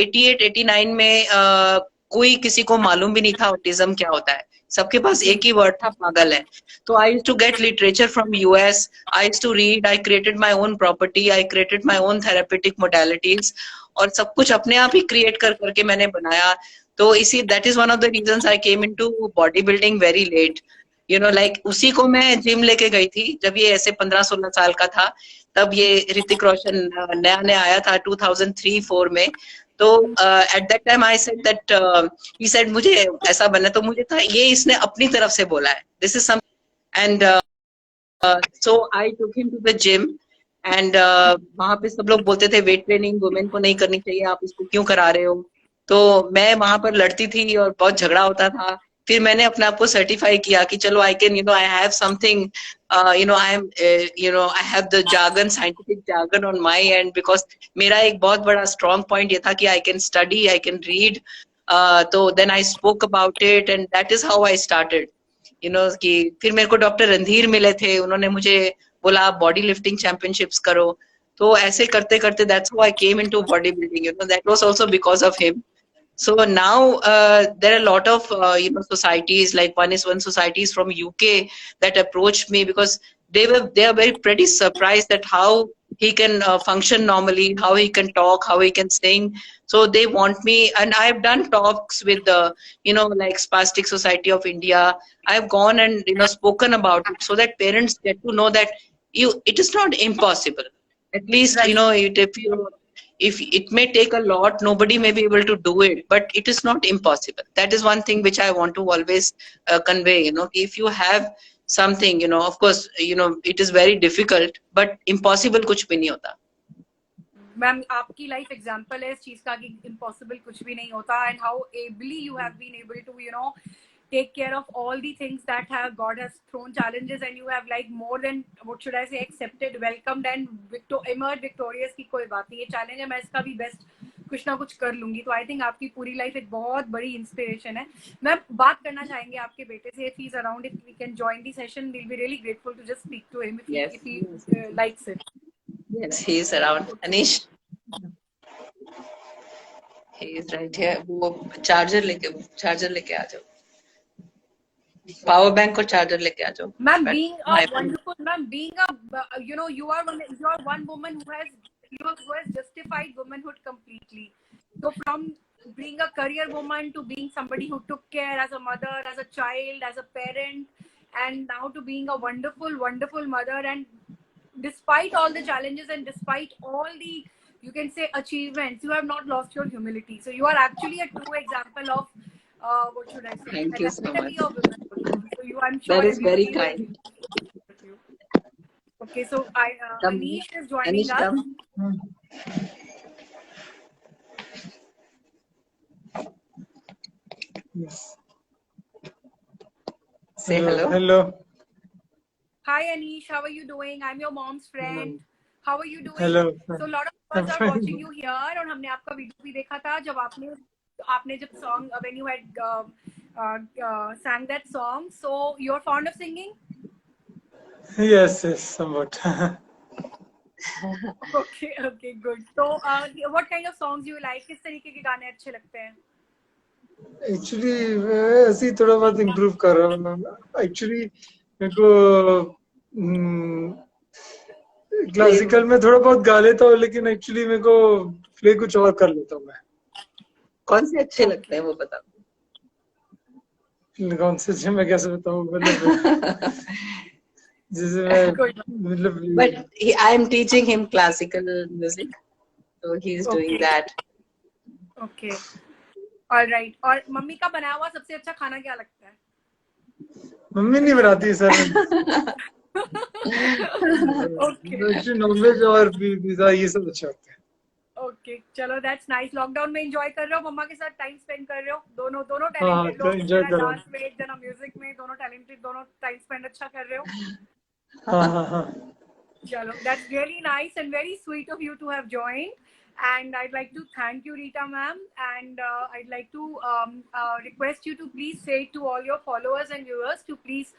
88, 89 में कोई किसी को मालूम भी नहीं था ऑटिज्म क्या होता है. सबके पास एक ही वर्ड था, पागल है. तो I used to get literature from US, I used to read, I created my own property, I created my own therapeutic modalities, और सब कुछ अपने आप ही क्रिएट कर करके मैंने बनाया. तो इसी that is one of the reasons I came into body building very late. Like उसी को मैं जिम लेके गई थी जब ये ऐसे 15-16 साल का था. तब ये ऋतिक रोशन नया नया आया था 2003-4 में. तो at that time I said that he said मुझे ऐसा बनना. तो मुझे था ये इसने अपनी तरफ से बोला है, this is some. And so I took him to the gym. And वहां पे सब लोग बोलते थे वेट ट्रेनिंग वुमेन को नहीं करनी चाहिए, आप इसको क्यों करा रहे हो. तो मैं वहां पर लड़ती थी और बहुत झगड़ा होता था. फिर मैंने अपने आप को सर्टिफाई किया कि चलो I can I have something, I am I have the jargon, scientific jargon on my end, because मेरा एक बहुत बड़ा स्ट्रॉन्ग पॉइंट ये था कि I can study, I can read. तो then I spoke about it and that is how I started. कि फिर मेरे को डॉक्टर रणधीर मिले थे, उन्होंने मुझे बोला आप बॉडी लिफ्टिंग चैंपियनशिप्स करो. तो ऐसे करते करते that's how I came into body building. That was also because of him. So now there are a lot of societies, like one societies from UK that approached me because they are very pretty surprised that how he can function normally, how he can talk, how he can sing. So they want me, and I've done talks with the like Spastic Society of India. I've gone and spoken about it so that parents get to know that it is not impossible. At least right. If it may take a lot, nobody may be able to do it, but it is not impossible. That is one thing which I want to always convey. If you have something, of course, it is very difficult, but impossible कुछ भी नहीं होता. Ma'am आपकी life example है इस चीज का कि इम्पॉसिबल कुछ भी नहीं होता, and how ably you have been able to take care of all the things that God has thrown challenges, and you have like more than what should I say accepted, welcomed and emerged victorious. की कोई बात नहीं, ये challenge है, मैं इसका भी best कुछ ना कुछ कर लूंगी. तो आई थिंक आपकी पूरी लाइफ एक बहुत बड़ी इंस्पिरेशन है. मैं बात करना चाहेंगे आपके बेटे से, if he's around, if we can join the session, we'll be really grateful to just speak to him if he likes it. Yes, he is around. Anish, he is right here. वो charger लेके आ जाओ, power bank और charger लेके आ जाओ. Ma'am, being a wonderful, ma'am, being a you are one woman who has justified womanhood completely. So from being a career woman to being somebody who took care as a mother, as a child, as a parent, and now to being a wonderful, wonderful mother. And despite all the challenges and despite all the, you can say, achievements, you have not lost your humility. So you are actually a true example of, what should I say, Thank an you so much. epitome of women. So you, I'm sure That is very everybody will kind. agree with you. Okay, so I, Come, Anish is joining Anish, us. come. Yes. Say hello. Hello. Hi Anish, how are you doing? I'm your mom's friend. How are you doing? Hello. So a lot of I'm us are fine. watching you here, और हमने आपका video भी देखा था जब आपने जब song, when you had sang that song. So you're fond of singing? Yes, somewhat. Okay, good. So what kind of songs do you like? किस तरीके के गाने अच्छे लगते हैं? Actually, मैं ऐसे ही थोड़ा बहुत improve कर रहा हूँ. Actually, मेरे को क्लासिकल में थोड़ा बहुत गा लेता हूँ, लेकिन एक्चुअली मेरे को प्ले कुछ और कर लेता हूँ मैं. कौन से अच्छे लगते हैं वो बताओ. कौन से मैं कैसे बताऊँ, मतलब जैसे मैं मतलब. But I am teaching him classical music, so he is doing that. Okay. All right. और मम्मी का बनाया हुआ सबसे अच्छा खाना क्या लगता है? मम्मी नहीं बनाती सर. Okay. नॉनवेज और पिज्जा ये सब अच्छा होता है. ओके, चलो दैट्स नाइस. लॉकडाउन में एंजॉय कर रहे हो, मम्मा के साथ टाइम स्पेंड कर रहे हो, दोनों टैलेंटेड लोग, एंजॉय कर रहा हूँ. डांस में, एक जना म्यूजिक में, दोनों टैलेंटेड, दोनों टाइम स्पेंड अच्छा कर रहे हो. हाँ. चलो, that's really nice and very sweet of you to have joined. And I'd like to thank you, Rita ma'am, and I'd like to request you to please say to all your followers and viewers to please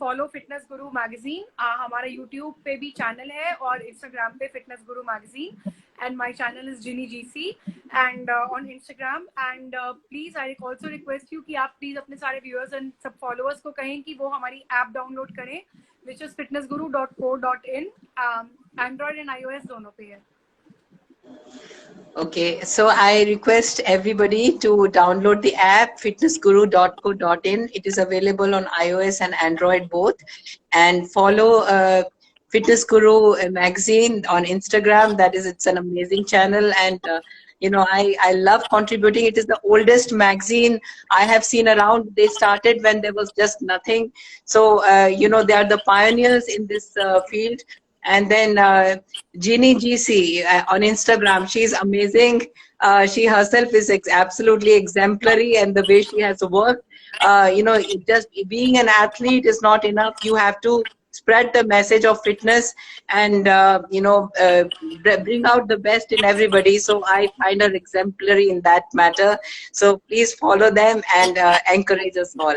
follow Fitness Guru magazine. हमारा YouTube पे भी channel है और Instagram पे Fitness Guru magazine, and my channel is Ginny GC and on Instagram. And please I also request you कि आप please अपने सारे viewers and सब followers को कहें कि वो हमारी app download करें, which is fitnessguru.co.in. Android and iOS दोनों पे है. Okay, so I request everybody to download the app fitnessguru.co.in. It is available on iOS and Android both, and follow Fitness Guru magazine on Instagram. That is, it's an amazing channel, and you know, I love contributing. It is the oldest magazine I have seen around. They started when there was just nothing, so you know, they are the pioneers in this field. And then Ginny GC on Instagram, she's amazing. She herself is absolutely exemplary, and the way she has worked, you know, just being an athlete is not enough. You have to spread the message of fitness and you know, bring out the best in everybody. So I find her exemplary in that matter. So please follow them and encourage us all.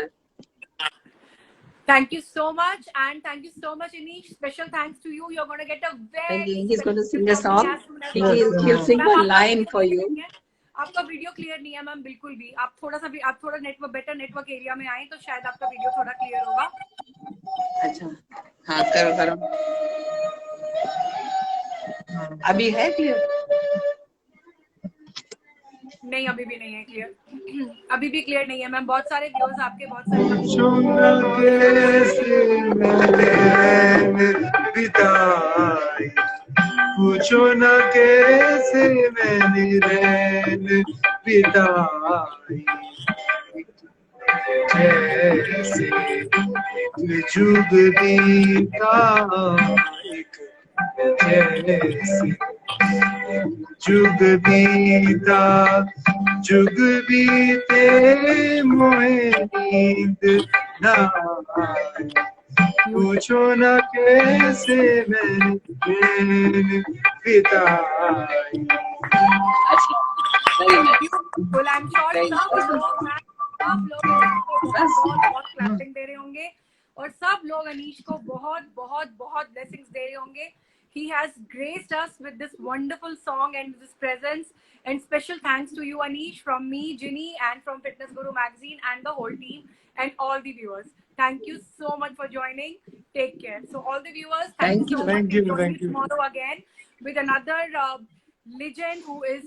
Thank you so much, and thank you so much, Anish. Special thanks to you. You're going to get a very He's going to sing a special from me song. as soon as He'll sing a line for you. आपका video clear नहीं है ma'am, बिल्कुल भी. आप थोड़ा network, better network area में आए तो शायद आपका वीडियो थोड़ा क्लियर होगा. अच्छा, हाँ करो. अभी है क्लियर? नहीं, अभी भी नहीं है क्लियर. अभी भी क्लियर नहीं है मैम. बहुत सारे व्यूअर्स आपके, बहुत सारे पूछो न कैसे मैंने रैन बिताई, जैसे जुग बीता एक, जैसे जुग बीता जुग बीते मोहे नींद न आए, पूछो न कैसे मैंने बिताई. बहुत क्लैपिंग दे रहे होंगे और सब लोग अनीश को बहुत बहुत बहुत ब्लेसिंग्स दे रहे होंगे. He has graced us with this wonderful song and this presence, and special thanks to you, Anish, from me, Ginny, and from Fitness Guru magazine and the whole team and all the viewers. Thank you so much for joining. Take care. So all the viewers, thank you so much. Thank you. Tomorrow again with another legend who is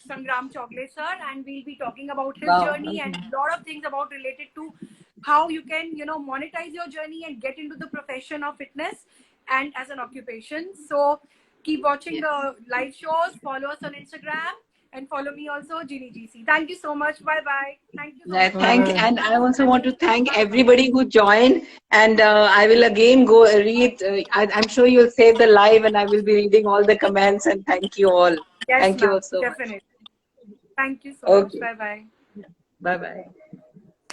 Sangram Chogle sir, and we'll be talking about his Wow. journey and a lot of things about related to how you can, monetize your journey and get into the profession of fitness and as an occupation. So keep watching the live shows, follow us on Instagram, and follow me also, Ginny GC. Thank you so much. Bye bye. Thank you so much. And I also want to thank everybody who joined. And I will again go read. I'm sure you'll save the live, and I will be reading all the comments. And thank you all. Yes, Thank you ma'am. all so much. Definitely. Thank you so Okay. much. Bye bye. Bye bye.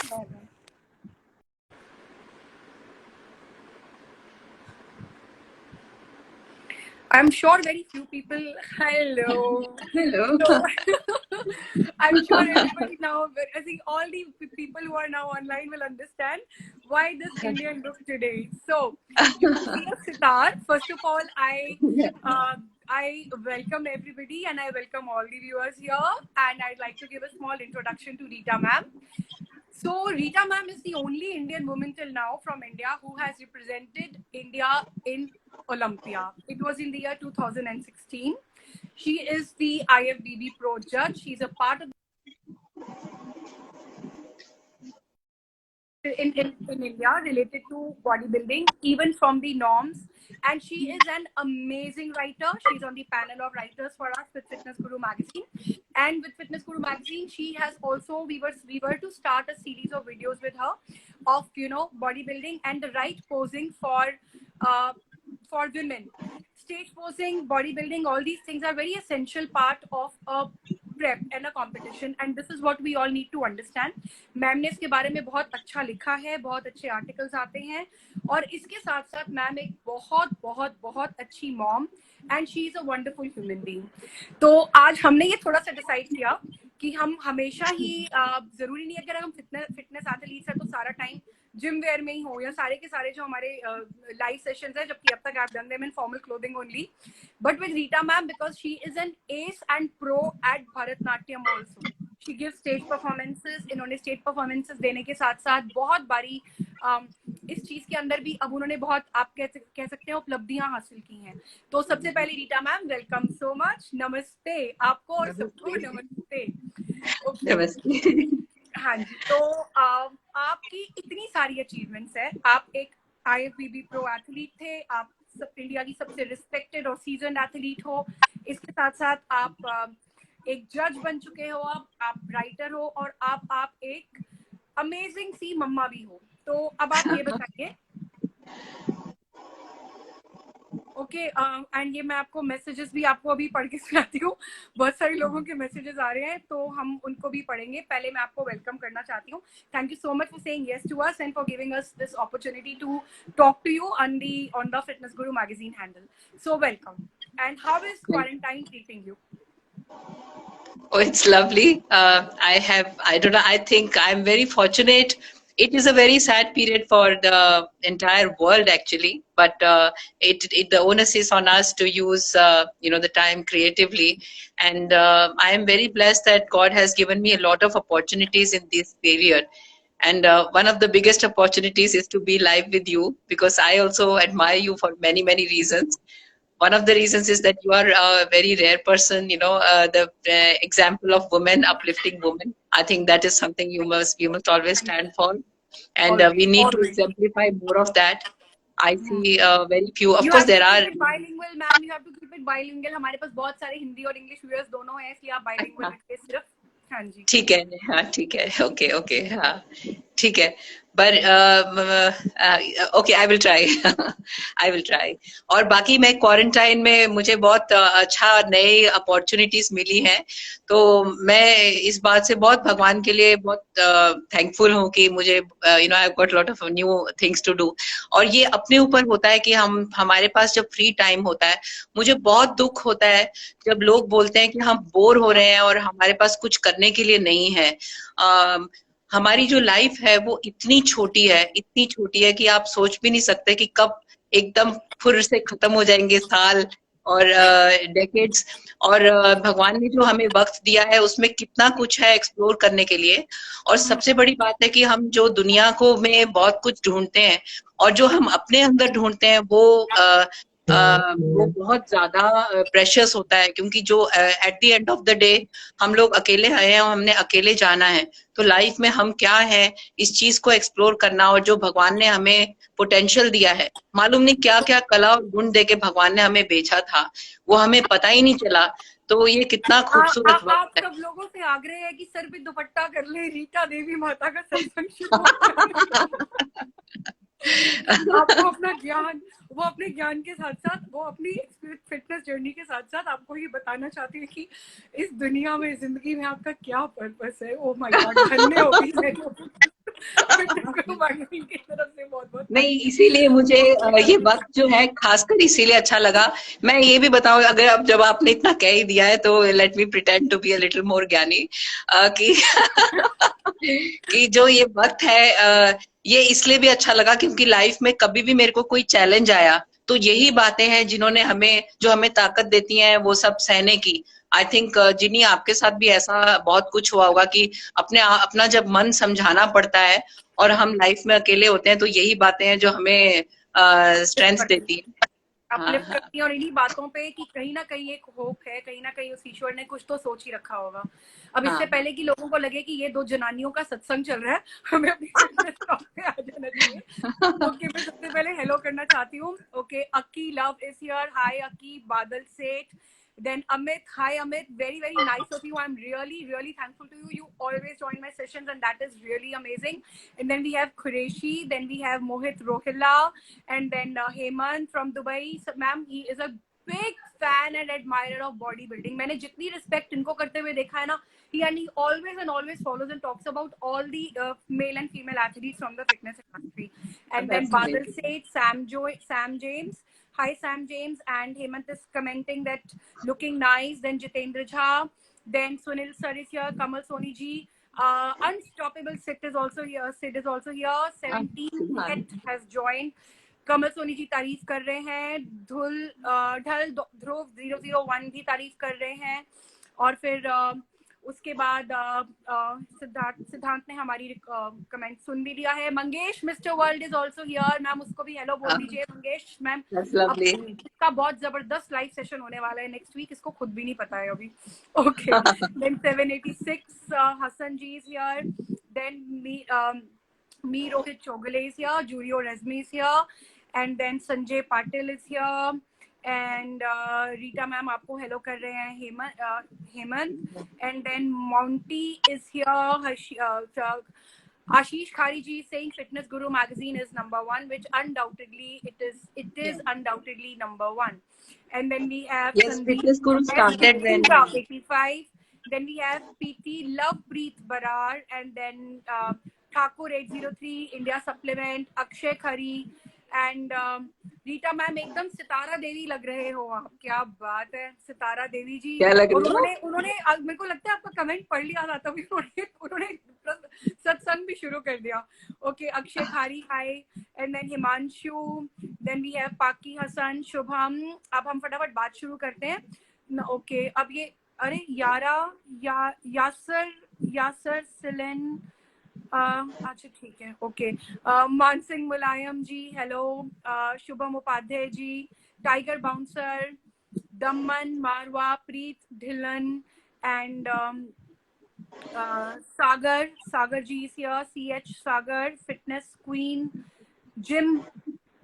Bye bye. I'm sure very few people. Hello. Hello. So, I'm sure everybody now, I think all the people who are now online will understand why this Indian look today. So, you can see a sitar. First of all, I welcome everybody and I welcome all the viewers here. And I'd like to give a small introduction to Rita ma'am. So Rita ma'am is the only Indian woman till now from India who has represented India in Olympia. It was in the year 2016. She is the IFBB Pro judge. She's a part of in India related to bodybuilding, even from the norms. And she is an amazing writer. She's on the panel of writers for us with Fitness Guru magazine. And with Fitness Guru magazine, she has also, we were to start a series of videos with her of, bodybuilding and the right posing for women. Stage posing, bodybuilding, all these things are very essential part of a prep and a competition, and this is what we all need to understand. Ma'am ने इसके बारे में बहुत अच्छा लिखा है, बहुत अच्छे आर्टिकल्स आते हैं, और इसके साथ साथ मैम एक बहुत बहुत बहुत अच्छी mom and she is a wonderful human being. तो आज हमने ये थोड़ा सा डिसाइड किया कि हम हमेशा ही जरूरी नहीं है अगर हम फिटनेस एथलीट्स है तो सारा टाइम जिम वेयर में ही हो, या सारे के सारे जो हमारे लाइव सेशंस है, जबकि अब तक आप donned them in formal clothing only, but with Rita ma'am because she is an ace and pro at Bharatanatyam also. She give stage performances. इन्होंने स्टेज परफॉर्मेंसेस देने के साथ साथ बहुत बारी इस चीज के अंदर भी अब उन्होंने बहुत, आप कह सकते हैं, उपलब्धियां हासिल की हैं. तो सबसे पहले Rita ma'am, welcome so much. नमस्ते आपको और सबको. नमस्ते. नमस्ते. हाँ जी. तो आपकी इतनी सारी अचीवमेंट्स है. आप एक IFBB प्रो एथलीट थे, आप इंडिया की सबसे रिस्पेक्टेड और सीजन एथलीट हो. इसके साथ साथ आप एक जज बन चुके हो, आप राइटर हो, और आप एक अमेजिंग सी मम्मा भी हो. तो अब आप ये बताइए. ओके. एंड ये मैं आपको मैसेजेस भी आपको अभी पढ़ के सुनाती हूँ. बहुत सारे लोगों के मैसेजेस आ रहे हैं तो हम उनको भी पढ़ेंगे. पहले मैं आपको वेलकम करना चाहती हूँ. Thank you so much for saying yes to us and for giving us this opportunity to talk to you on the fitness guru magazine handle. So welcome. And how is quarantine treating you? Oh, it's lovely. I don't know, I think I'm very fortunate. It is a very sad period for the entire world, actually, but the onus is on us to use, the time creatively. And I am very blessed that God has given me a lot of opportunities in this period. And one of the biggest opportunities is to be live with you, because I also admire you for many, many reasons. One of the reasons is that you are a very rare person, the example of women, uplifting women. I think that is something you must always stand for. And we need to exemplify more of that. I see very few. Of course, there are. Bilingual, ma'am. You have to keep it bilingual. हमारे पास बहुत सारे हिंदी और English viewers दोनों हैं, इसलिए आप bilingual रखिए सिर्फ. हाँ जी. ठीक है. हाँ ठीक है. ओके. हाँ ठीक है. But okay, I will try. और बाकी मैं क्वारंटाइन में मुझे बहुत अच्छा नए अपॉर्चुनिटीज मिली हैं, तो मैं इस बात से बहुत भगवान के लिए बहुत थैंकफुल हूँ कि मुझे I have got lot of new things to do. और ये अपने ऊपर होता है कि हमारे पास जब फ्री टाइम होता है, मुझे बहुत दुख होता है जब लोग बोलते हैं कि हम बोर हो रहे हैं और हमारे पास कुछ करने के लिए नहीं है. हमारी जो लाइफ है वो इतनी छोटी है कि आप सोच भी नहीं सकते कि कब एकदम फुर से खत्म हो जाएंगे साल और डेकेड्स. और भगवान ने जो हमें वक्त दिया है उसमें कितना कुछ है एक्सप्लोर करने के लिए. और सबसे बड़ी बात है कि हम जो दुनिया को में बहुत कुछ ढूंढते हैं और जो हम अपने अंदर ढूंढते हैं वो वो बहुत ज्यादा प्रेशियस होता है, क्योंकि जो at the end of the day हम लोग अकेले आए हैं और हमने अकेले जाना है, तो लाइफ में हम क्या है इस चीज को एक्सप्लोर करना, और जो भगवान ने हमें पोटेंशियल दिया है, मालूम नहीं क्या क्या कला और गुण दे के भगवान ने हमें भेजा था, वो हमें पता ही नहीं चला। तो ये कितना खूबसूरत आप वक्त है। सब लोगों से आग्रह है कि सर पे दुपट्टा कर ले, रीटा देवी माता का सत्संग शुरू हो आपको अपना ज्ञान, वो अपने ज्ञान के साथ साथ वो अपनी फिटनेस जर्नी के साथ साथ आपको ये बताना चाहती है कि इस दुनिया में, जिंदगी में आपका क्या पर्पस है। ओ माय गॉड, धन्य हो गई मैं की तरफ से बहुत बहुत नहीं, इसीलिए मुझे ये वक्त जो है खासकर इसीलिए अच्छा लगा। मैं ये भी बताऊं, अगर अब जब आपने इतना कह ही दिया है तो let me pretend to be a little more ज्ञानी, कि कि जो ये वक्त है ये इसलिए भी अच्छा लगा क्योंकि लाइफ में कभी भी मेरे को कोई चैलेंज आया तो यही बातें हैं जिन्होंने हमें, जो हमें ताकत देती हैं वो सब सहने की। आई थिंक जिन्नी आपके साथ भी ऐसा बहुत कुछ हुआ होगा कि अपना जब मन समझाना पड़ता है और हम लाइफ में अकेले होते हैं तो यही बातें हैं जो हमें स्ट्रेंथ देती है। हाँ अपलिफ्ट हाँ करती है। और इन्हीं बातों पे कि कहीं ना कहीं एक होप है, कहीं ना कहीं उस ईश्वर ने कुछ तो सोच ही रखा होगा। अब इससे हाँ पहले कि लोगों को लगे कि ये दो जनानियों का सत्संग चल रहा है, हमें अपनी फिटनेस टॉक पे आ जाना चाहिए। ओके, मैं सबसे पहले हेलो करना चाहती हूँ। Okay, Akki love is here. Hi Akki, Badal Seth, then Amit. Hi Amit, very very nice of you. I'm really thankful to you. You always join my sessions and that is really amazing. And then we have Qureshi, then we have Mohit Rohila, and then Hemant from Dubai. So, ma'am, he is a big fan and admirer of bodybuilding. मैंने जितनी respect इनको करते हुए देखा है ना, he always follows and talks about all the male and female athletes from the fitness industry. And then that's Badal amazing. said Sam James. Hi Sam James, and Hemant is commenting that looking nice. Then Jitendra Jha, then Sunil sir is here, Kamal Soni ji, Unstoppable Sid is also here. 17 Hit has joined. कमल सोनी जी तारीफ कर रहे हैं, ढल ध्रुव 001 भी तारीफ कर रहे हैं। और फिर उसके बाद सिद्धांत ने हमारी कमेंट सुन भी लिया है। Mangesh mister world is also here. Ma'am उसको भी हेलो बोल दीजिए। मंगेश मैम, इसका बहुत जबरदस्त लाइव सेशन होने वाला है नेक्स्ट वीक, इसको खुद भी नहीं पता है अभी। Okay, then 786 Hasan ji is here. Then me Rohit Chogale is here, Julio Resmi is here, and then Sanjay Patil is here, and Rita ma'am आपको हेलो कर रहे हैं, Hemant, and then Monty is here, Ashish Khari ji is saying Fitness Guru magazine is #1, which undoubtedly it is undoubtedly #1. And then we have Fitness Guru started when 85. Then we have PT Lovepreet Barar, and then Thakur 803 India Supplement, Akshay Khari, and Rita ma'am एकदम सितारा देवी लग रहे हो आप। क्या बात है सितारा देवी जी। क्या लग और रही उन्होंने मेरे को लगता है आपका कमेंट पढ़ लिया था तभी उन्होंने सत्संग भी शुरू कर दिया। Okay, Akshay Khari hi, and then Himanshu, then we have Paki Hasan, Shubham. अब हम फटाफट बात शुरू करते हैं। ओके, अब ये अरे यासर सिलन, अच्छा ठीक है। Okay, Maan Singh Mulayam ji hello, Shubham Upadhyay ji, tiger bouncer, Daman Marwa, Preet Dhillon, and Sagar ji is here, CH Sagar, fitness queen, gym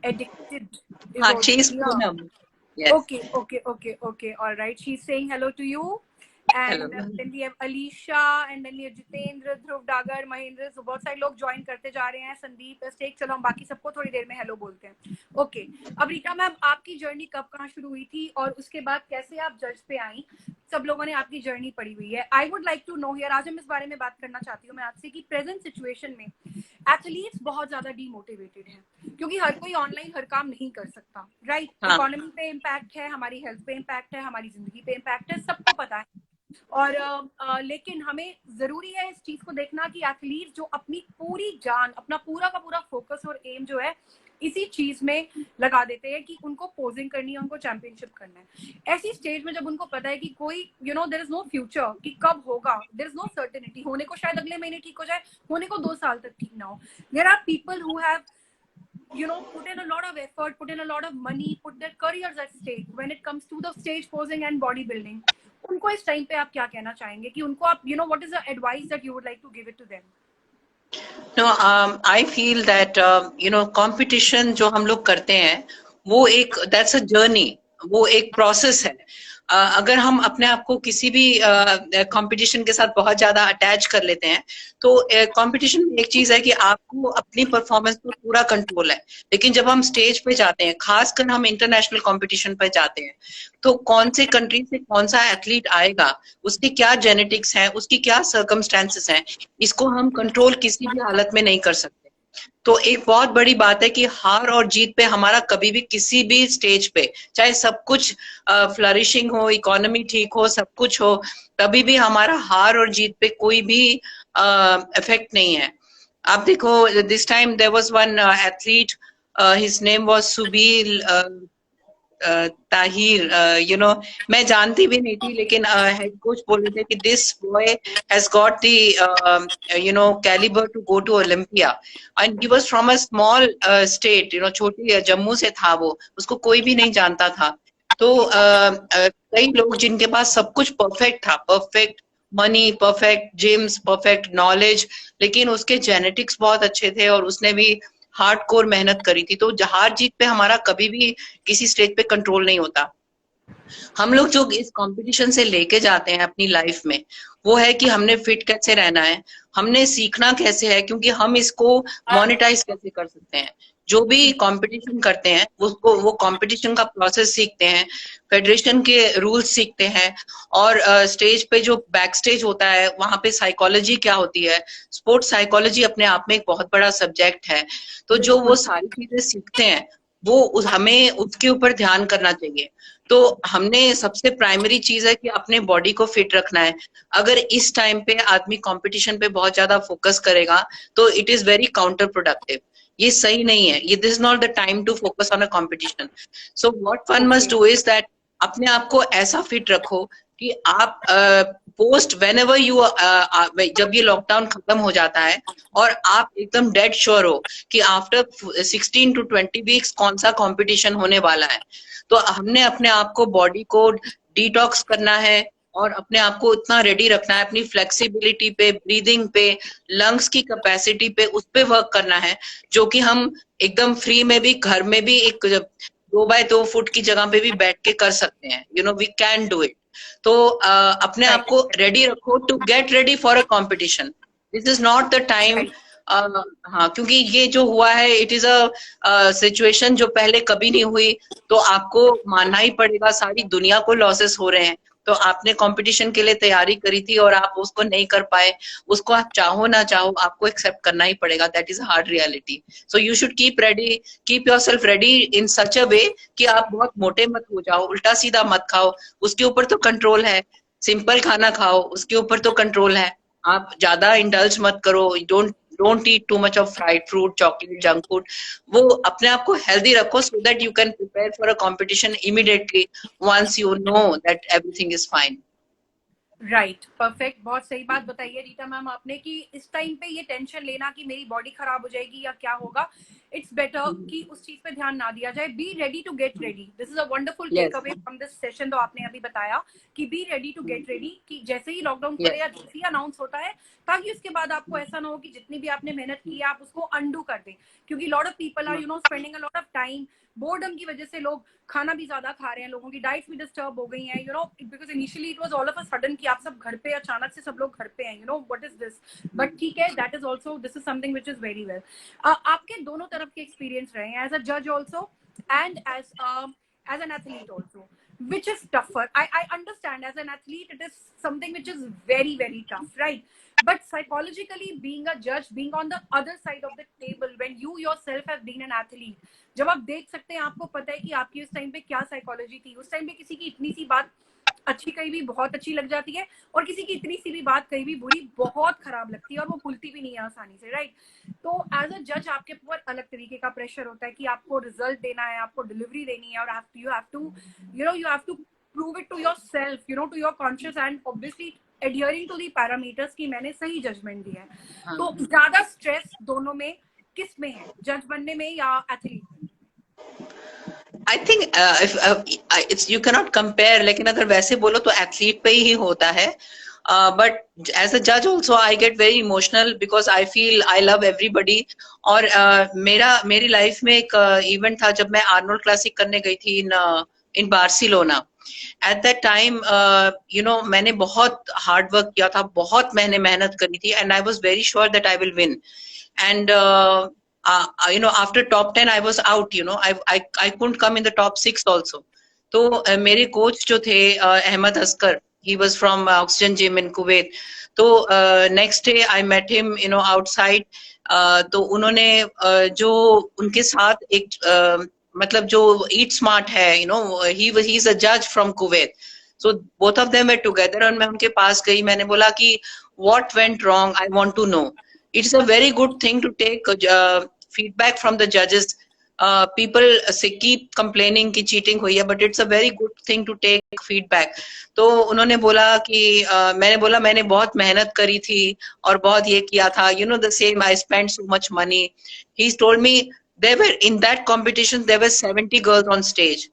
addicted is also she's here. Poonam. Yes. Okay, all right, she's saying hello to you. And then we have Alicia, and then we have Jitendra, Dhruv Dagar, Mahendra। so बहुत सारे लोग join करते जा रहे हैं। Sandeep stake, चलो हम बाकी सबको थोड़ी देर में हेलो बोलते हैं। ओके, अब रीटा मैम आपकी जर्नी कब कहाँ शुरू हुई थी और उसके बाद कैसे आप जज पे आई? सब लोगों ने आपकी जर्नी पढ़ी हुई है। I would like to know here, आज हम इस बारे में बात करना चाहती हूँ मैं आपसे कि प्रेजेंट सिचुएशन में एथलीट्स बहुत ज्यादा डीमोटिवेटेड हैं, क्योंकि हर कोई ऑनलाइन हर काम नहीं कर सकता, राइट? इकोनॉमी पे इम्पैक्ट है, हमारी हेल्थ पे इम्पैक्ट है, हमारी जिंदगी पे इम्पैक्ट है, सबको पता है। और लेकिन हमें जरूरी है इस चीज को देखना कि एथलीट जो अपनी पूरी जान, अपना पूरा का पूरा फोकस और एम जो है इसी चीज में लगा देते हैं कि उनको पोजिंग करनी है, उनको चैंपियनशिप करना है। ऐसी स्टेज में जब उनको पता है कि कोई देयर इज नो फ्यूचर, कि कब होगा, देयर इज नो सर्टेनिटी, होने को शायद अगले महीने ठीक हो जाए, होने को 2 साल तक ठीक ना हो। There are people who have put in a lot of effort, put in a lot of money, put their careers at stake when it comes to the stage posing and bodybuilding. उनको इस time पे आप क्या कहना चाहेंगे कि उनको आप what is the advice that you would like to give it to them? No, I feel that competition जो हम लोग करते हैं वो एक that's a journey, वो एक process है. अगर हम अपने आप को किसी भी कंपटीशन के साथ बहुत ज्यादा अटैच कर लेते हैं तो कंपटीशन में एक चीज है कि आपको अपनी परफॉर्मेंस पर पूरा कंट्रोल है, लेकिन जब हम स्टेज पे जाते हैं, खासकर हम इंटरनेशनल कंपटीशन पे जाते हैं, तो कौन से कंट्री से कौन सा एथलीट आएगा, उसकी क्या जेनेटिक्स है, उसकी क्या सर्कमस्टेंसेस हैं, इसको हम कंट्रोल किसी भी हालत में नहीं कर सकते. तो एक बहुत बड़ी बात है कि हार और जीत पे हमारा कभी भी किसी भी स्टेज पे, चाहे सब कुछ फ्लरिशिंग हो, इकोनॉमी ठीक हो, सब कुछ हो, तभी भी हमारा हार और जीत पे कोई भी इफेक्ट नहीं है. आप देखो, this time there was one athlete, his name was Subir Tahir. मैं जानती भी नहीं थी, लेकिन हेड कोच बोल रहे थे कि this boy has got the calibre to go to Olympia, and he was from a small state, छोटी जम्मू से था वो, उसको कोई भी नहीं जानता था. तो कई लोग जिनके पास सब कुछ परफेक्ट था, perfect money, perfect gyms, perfect knowledge, लेकिन उसके जेनेटिक्स बहुत अच्छे थे और उसने भी हार्डकोर मेहनत करी थी. तो हार जीत पे हमारा कभी भी किसी स्टेज पे कंट्रोल नहीं होता. हम लोग जो इस कंपटीशन से लेके जाते हैं अपनी लाइफ में, वो है कि हमने फिट कैसे रहना है, हमने सीखना कैसे है, क्योंकि हम इसको मोनेटाइज कैसे कर सकते हैं. जो भी कंपटीशन करते हैं उसको, वो कंपटीशन का प्रोसेस सीखते हैं, फेडरेशन के रूल्स सीखते हैं, और स्टेज पे जो बैक स्टेज होता है वहां पे साइकोलॉजी क्या होती है. स्पोर्ट्स साइकोलॉजी अपने आप में एक बहुत बड़ा सब्जेक्ट है. तो जो वो सारी चीजें सीखते हैं वो हमें उसके ऊपर ध्यान करना चाहिए. तो हमने सबसे प्राइमरी चीज है कि अपने बॉडी को फिट रखना है. अगर इस टाइम पे आदमी कंपटीशन पे बहुत ज्यादा फोकस करेगा तो it is very counter productive. ये सही नहीं है. ये this is not the time to focus on a competition. So what one must do is that अपने आप को ऐसा फिट रखो कि आप पोस्ट वेन एवर यू, जब ये लॉकडाउन खत्म हो जाता है और आप एकदम डेड श्योर हो कि आफ्टर 16 to 20 वीक्स कौन सा कंपटीशन होने वाला है, तो हमने अपने आप को, बॉडी को डिटॉक्स करना है और अपने आप को इतना रेडी रखना है, अपनी फ्लेक्सिबिलिटी पे, ब्रीदिंग पे, लंग्स की कैपेसिटी पे, उस पे वर्क करना है, जो कि हम एकदम फ्री में भी, घर में भी एक 2x2 फुट की जगह पे भी बैठ के कर सकते हैं. We can do it. तो अपने आप को रेडी रखो to get ready for a competition. This is not the time. हाँ, क्योंकि ये जो हुआ है, इट इज अ सिचुएशन जो पहले कभी नहीं हुई, तो आपको मानना ही पड़ेगा. सारी दुनिया को लॉसेस हो रहे हैं, तो आपने कंपटीशन के लिए तैयारी करी थी और आप उसको नहीं कर पाए, उसको आप चाहो ना चाहो आपको एक्सेप्ट करना ही पड़ेगा. That is hard reality. So you should keep ready, keep yourself ready in such a way कि आप बहुत मोटे मत हो जाओ, उल्टा सीधा मत खाओ, उसके ऊपर तो कंट्रोल है. सिंपल खाना खाओ, उसके ऊपर तो कंट्रोल है. आप ज्यादा इंडल्ज मत करो. Don't eat too much of fried fruit, chocolate, junk food. वो अपने आप को हेल्दी रखो so that you can prepare for a competition immediately once you know that everything is fine. Right, perfect. बहुत सही बात बताई है रीता मैम आपने कि इस टाइम पे ये टेंशन लेना कि मेरी बॉडी खराब हो जाएगी या क्या होगा, इट्स बेटर कि उस चीज पे ध्यान ना दिया जाए. Be ready to get ready. This is a wonderful take away from this session. तो आपने अभी बताया कि be ready to get ready, कि जैसे ही लॉकडाउन खुले या जैसे ही अनाउंस होता है, ताकि उसके बाद आपको ऐसा ना हो कि जितनी भी आपने मेहनत की है आप उसको अंडू कर दें. क्योंकि lot of people are spending a lot of time. Boredom की वजह से लोग खाना भी ज्यादा खा रहे हैं, लोगों की डाइट्स भी डिस्टर्ब हो गई हैं, because initially it was all of a sudden कि आप सब घर पे, अचानक से सब लोग घर पे हैं, व्हाट इज दिस. बट ठीक है, that is also, this is something which is very well. आपके दोनों तरफ के एक्सपीरियंस रहे हैं, एज अ जज also and as an athlete also. Which is tougher? I understand as an athlete it is something which is very very tough, right? But psychologically, being a judge, being on the other side of the table, when you yourself have been an athlete, जब आप देख सकते हैं, आपको पता है कि आपकी उस टाइम पे क्या साइकोलॉजी थी. उस टाइम पे किसी की इतनी सी बात अच्छी कहीं भी बहुत अच्छी लग जाती है, और किसी की इतनी सी भी बात कहीं भी बुरी बहुत खराब लगती है, और वो भूलती भी नहीं है आसानी से, राइट? तो एज अ जज आपके ऊपर अलग तरीके का प्रेशर होता है कि आपको रिजल्ट देना है, आपको डिलीवरी देनी है, और you have to prove it to yourself, to your conscious, and obviously adhering to the parameters कि मैंने सही जजमेंट दिया है. तो ज्यादा स्ट्रेस दोनों में किस में है, जज बनने में या एथलीट में? I think it's you cannot compare, लेकिन अगर वैसे बोलो तो एथलीट पे ही होता है. बट एज अ जज also I get very emotional because I feel I love everybody. और मेरी लाइफ में एक इवेंट था जब मैं आर्नोल्ड क्लासिक करने गई थी इन बार्सिलोना. एट दैट टाइम मैंने बहुत हार्ड वर्क किया था, बहुत मैंने मेहनत करी थी, and I was very sure that I will win. And after top 10 I was out. I couldn't come in the top 6 also. तो मेरे कोच जो थे Ahmed Askar, he was from Oxygen Gym in Kuwait. तो next day I met him outside. तो उन्होंने जो उनके साथ एक मतलब जो Eat Smart है, he's a judge from Kuwait. So both of them were together and मैं उनके पास गई. मैंने बोला कि what went wrong, I want to know. It's a very good thing to take feedback from the judges. People say keep complaining कि cheating हुई है, but it's a very good thing to take feedback. तो उन्होंने बोला कि मैंने बोला मैंने बहुत मेहनत करी थी और बहुत ये किया था. The same, I spent so much money. He told me there were in that competition there were 70 girls on stage,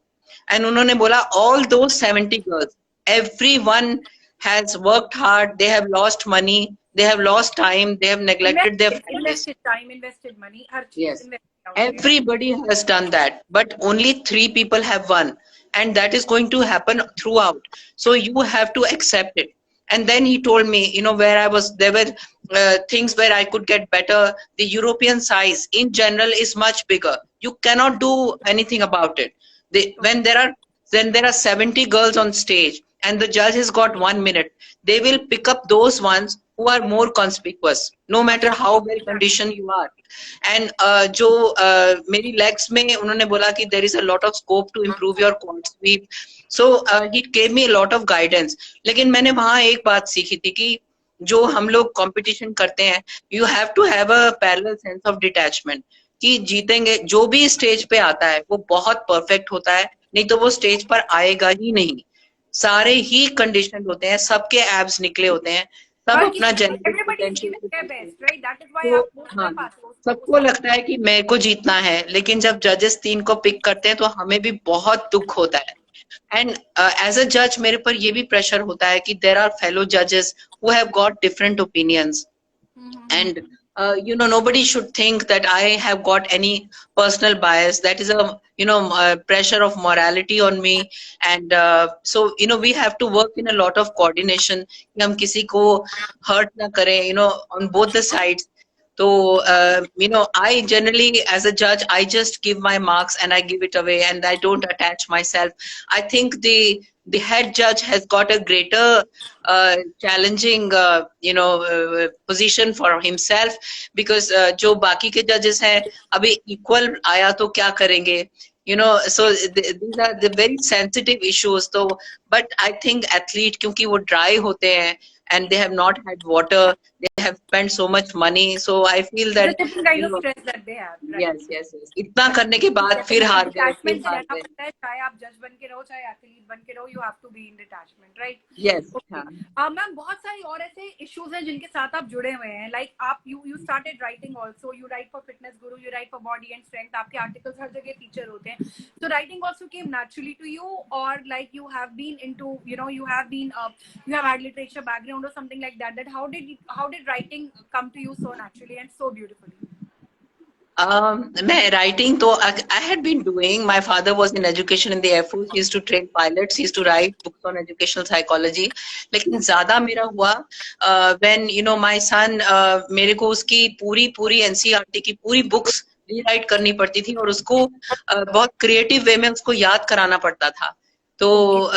and उन्होंने बोला all those 70 girls, everyone has worked hard. They have lost money. They have lost time. They have neglected their families. Invested time, invested money, हर चीज Yes. invested. Everybody has done that, but only 3 people have won, and that is going to happen throughout. So you have to accept it. And then he told me, where I was, there were things where I could get better. The European size in general is much bigger. You cannot do anything about it. When there are 70 girls on stage and the judge has got 1 minute, they will pick up those ones who are more conspicuous, no matter how well conditioned you are. And जो मेरी legs में उन्होंने बोला कि there is a lot of scope to improve your quad sweep. So he gave me a lot of guidance. लेकिन मैंने वहाँ एक बात सीखी थी कि जो हम लोग competition करते हैं, you have to have a parallel sense of detachment. कि जीतेंगे, जो भी स्टेज पे आता है वो बहुत परफेक्ट होता है, नहीं तो वो स्टेज पर आएगा ही नहीं. सारे ही कंडीशन होते हैं, सबके एब्स निकले होते हैं, सब अपना सबको लगता है कि मेरे को जीतना है, लेकिन जब जजेस 3 को पिक करते हैं तो हमें भी बहुत दुख होता है. एंड एज अ जज मेरे पर ये भी प्रेशर होता है कि देयर आर फेलो जजेस who have got different opinions. And nobody should think that I have got any personal bias. That is a pressure of morality on me. And so we have to work in a lot of coordination कि हम किसी को hurt ना करें, on both the sides. So I generally, as a judge, I just give my marks and I give it away and I don't attach myself. I think the head judge has got a greater challenging position for himself, because जो बाकी के judges हैं अभी equal आया तो क्या करेंगे, so these are the very sensitive issues. So but I think athlete क्योंकि वो dry होते हैं and they have not had water, they have spent so much money, so I feel that it's a different kind of stress that they have, right? yes इतना करने के बाद फिर हार गए. चाहे आप जज बन के रहो चाहे एथलीट बन के रहो, you have to be in detachment, right? Yes. Ma'am बहुत सारी और ऐसे इश्यूज हैं जिनके साथ आप जुड़े हुए हैं, like आप you started writing also, you write for Fitness Guru, you write for Body and Strength, आपके articles हर जगह feature होते हैं. So writing also came naturally to you, or like you have been into, you have had literature background or something like that, how did writing come to you so naturally and so beautifully? मैं writing तो I had been doing. My father was in education in the Air Force. He used to train pilots. He used to write books on educational psychology. लेकिन ज़्यादा मेरा हुआ when my son, मेरे को उसकी पूरी NCERT की पूरी books रीराइट करनी पड़ती थी और उसको बहुत क्रिएटिव वे में उसको याद कराना पड़ता था. तो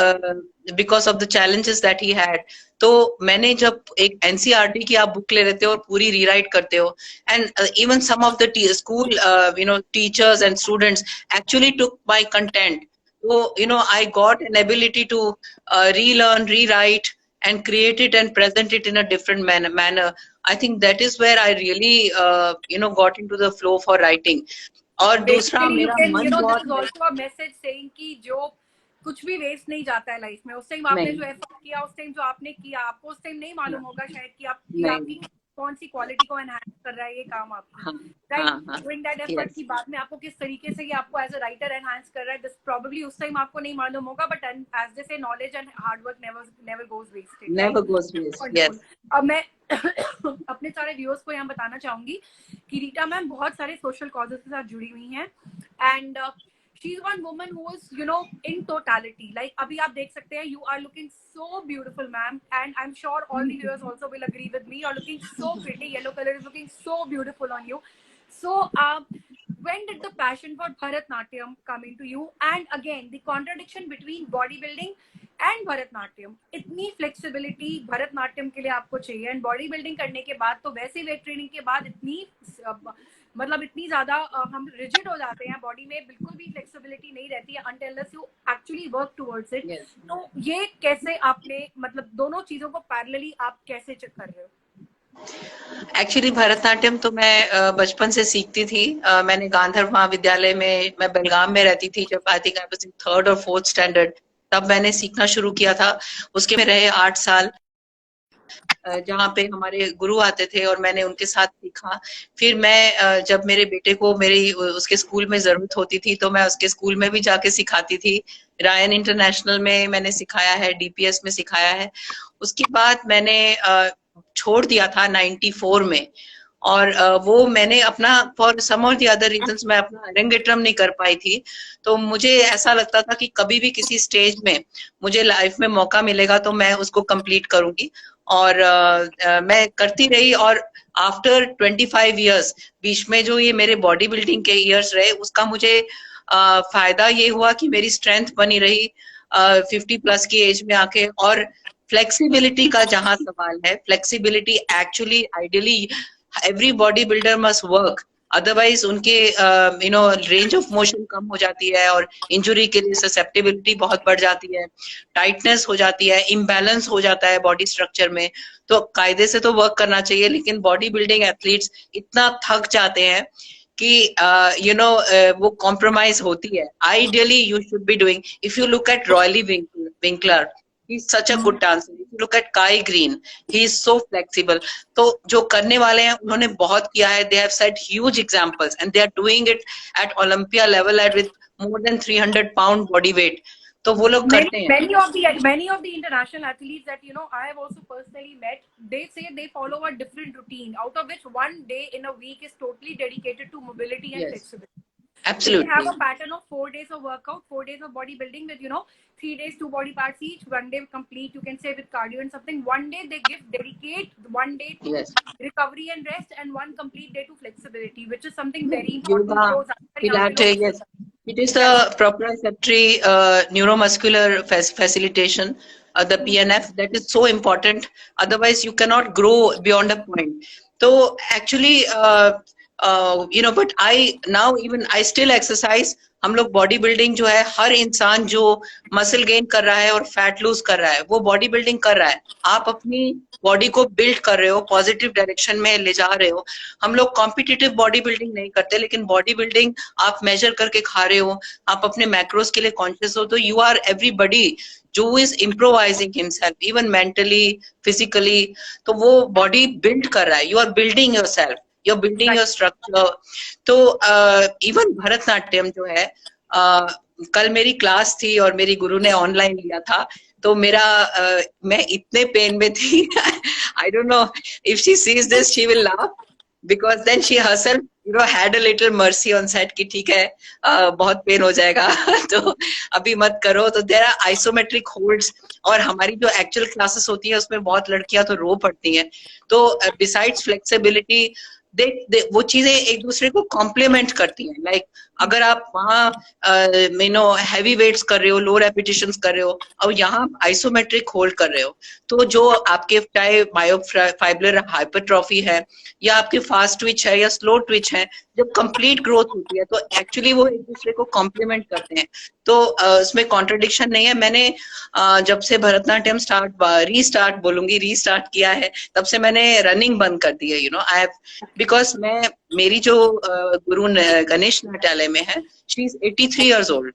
because of the challenges that he had, तो मैंने जब एक एनसीईआरटी की आप बुक ले लेते हो और पूरी रीराइट करते हो, and even some of the school teachers and students actually took my content. So I got an ability to relearn, rewrite and create it and present it in a different manner. I think that is where I really got into the flow for writing. और दूसरा मेरा मन बहुत, this is also a message saying कि जो कुछ भी waste नहीं जाता है लाइफ में. उस टाइम आपने जो एफर्ट किया, उस टाइम जो आपने किया, आपको उस टाइम नहीं मालूम होगा शायद कि आपकी कौन सी क्वालिटी को एनहांस कर रहा है ये काम आपका, राइट? डूइंग दैट एफर्ट की बाद में आपको किस तरीके से ये आपको एज अ राइटर एनहांस कर रहा है, दिस प्रोबेबली उस टाइम आपको नहीं मालूम होगा, but as they say knowledge and hard work never goes wasted, never goes waste, yes. अब मैं अपने सारे व्यूअर्स को यहाँ बताना चाहूंगी कि रीटा मैम बहुत सारे सोशल कॉजेस के साथ जुड़ी हुई हैं, and she is one woman who is you know in totality, like अभी आप देख सकते हैं, you are looking so beautiful ma'am, and I am sure all the viewers also will agree with me, you are looking so pretty, yellow colour is looking so beautiful on you. So when did the passion for Bharatnatyam come into you? And again, the contradiction between bodybuilding and Bharatnatyam. इतनी flexibility Bharatnatyam के लिए आपको चाहिए, and bodybuilding करने के बाद तो वैसे weight training के बाद इतनी मतलब इतनी ज्यादा हम rigid हो जाते हैं, बॉडी में बिल्कुल भी flexibility नहीं रहती है until you actually work towards it. Yes. तो ये कैसे आपने मतलब दोनों चीजों को parallelly आप कैसे चेक कर रहे हो? एक्चुअली भरतनाट्यम तो मैं बचपन से सीखती थी। मैंने गांधर्व महाविद्यालय में, मैं बेलगाम में रहती थी जब I think I was in 3rd और 4th स्टैंडर्ड, तब मैंने सीखना शुरू किया था। उसके में रहे 8 साल जहाँ पे हमारे गुरु आते थे और मैंने उनके साथ सीखा। फिर मैं जब मेरे बेटे को मेरी उसके स्कूल में जरूरत होती थी तो मैं उसके स्कूल में भी जाके सिखाती थी। रायन इंटरनेशनल में मैंने सिखाया है, डीपीएस में सिखाया है। उसके बाद मैंने छोड़ दिया था 94 में, और वो मैंने अपना फॉर सम और द अदर रीजंस मैं अपना अरंगेट्रम नहीं कर पाई थी। तो मुझे ऐसा लगता था कि कभी भी किसी स्टेज में मुझे लाइफ में मौका मिलेगा तो मैं उसको कंप्लीट करूंगी, और मैं करती रही। और आफ्टर 25 इयर्स, बीच में जो ये मेरे बॉडी बिल्डिंग के इयर्स रहे, उसका मुझे फायदा ये हुआ कि मेरी स्ट्रेंथ बनी रही 50 प्लस की एज में आके। और फ्लेक्सिबिलिटी का जहां सवाल है, flexibility actually ideally every bodybuilder must work, otherwise उनके you know range of motion कम हो जाती है और इंजुरी के लिए ससेप्टेबिलिटी बहुत बढ़ जाती है, टाइटनेस हो जाती है, इम्बैलेंस हो जाता है बॉडी स्ट्रक्चर में। तो कायदे से तो वर्क करना चाहिए, लेकिन बॉडी बिल्डिंग एथलीट्स इतना थक जाते हैं कि यू नो वो कॉम्प्रोमाइज होती है। Ideally you should be doing, if you look at royally Winkler, he's such a good dancer. If you look at Kai Green, he is so flexible. तो जो करने वाले हैं उन्होंने बहुत किया है, they have set huge examples and they are doing it at Olympia level at with more than 300 pound body weight. तो वो लोग करते हैं। Many of the international athletes that you know I have also personally met, they say they follow a different routine, out of which one day in a week is totally dedicated to mobility and flexibility. Absolutely. They have a pattern of 4 days of workout, 4 days of bodybuilding with, you know, 3 days 2 body parts each, 1 day complete, you can say, with cardio and something. 1 day they dedicate 1 day to recovery and rest, and 1 complete day to flexibility, which is something very important. Pilates, yes. It is the proprioceptory neuromuscular facilitation, the PNF, that is so important. Otherwise you cannot grow beyond a point. So actually you know, but I still exercise. हम लोग body building जो है, हर इंसान जो muscle gain कर रहा है और फैट लूज कर रहा है वो बॉडी बिल्डिंग कर रहा है। आप अपनी बॉडी को बिल्ड कर रहे हो, पॉजिटिव डायरेक्शन में ले जा रहे हो। हम लोग कॉम्पिटिटिव बॉडी बिल्डिंग नहीं करते, लेकिन बॉडी बिल्डिंग आप मेजर करके खा रहे हो, आप अपने मैक्रोस के लिए कॉन्शियस हो। तो यू आर एवरीबडी जो is improvising himself, even mentally, physically. तो वो बॉडी बिल्ड कर रहा है, you are building yourself, you're building your structure. तो इवन भरतनाट्यम जो है, कल मेरी क्लास थी और मेरी गुरु ने ऑनलाइन लिया था, तो मेरा मैं इतने पेन में थी। I don't know if she sees this she will laugh, because then she herself you know had a little mercy on set कि ठीक है बहुत पेन हो जाएगा तो अभी मत करो। तो there are isometric holds, और हमारी जो एक्चुअल क्लासेस होती है उसमें बहुत लड़कियां तो रो पड़ती हैं। तो besides flexibility, वो चीजें एक दूसरे को कॉम्प्लीमेंट करती हैं। लाइक अगर आप वहाँ यू नो हैवी वेट्स कर रहे हो, लो रेपिटेशंस कर रहे हो, और यहाँ आइसोमेट्रिक होल्ड कर रहे हो, तो जो आपके चाहे मायोफाइब्रल हाइपरट्रॉफी है या आपके फास्ट ट्विच है या स्लो ट्विच है, जब कंप्लीट ग्रोथ होती है तो एक्चुअली वो एक दूसरे को कॉम्प्लीमेंट करते हैं। तो उसमें कॉन्ट्रडिक्शन नहीं है। मैंने जब से भरतनाट्यम रीस्टार्ट किया है, तब से मैंने रनिंग बंद कर दी है। You know I have, because मेरी जो गुरु गणेश नाट्यालय में है, शी इज 83 years old,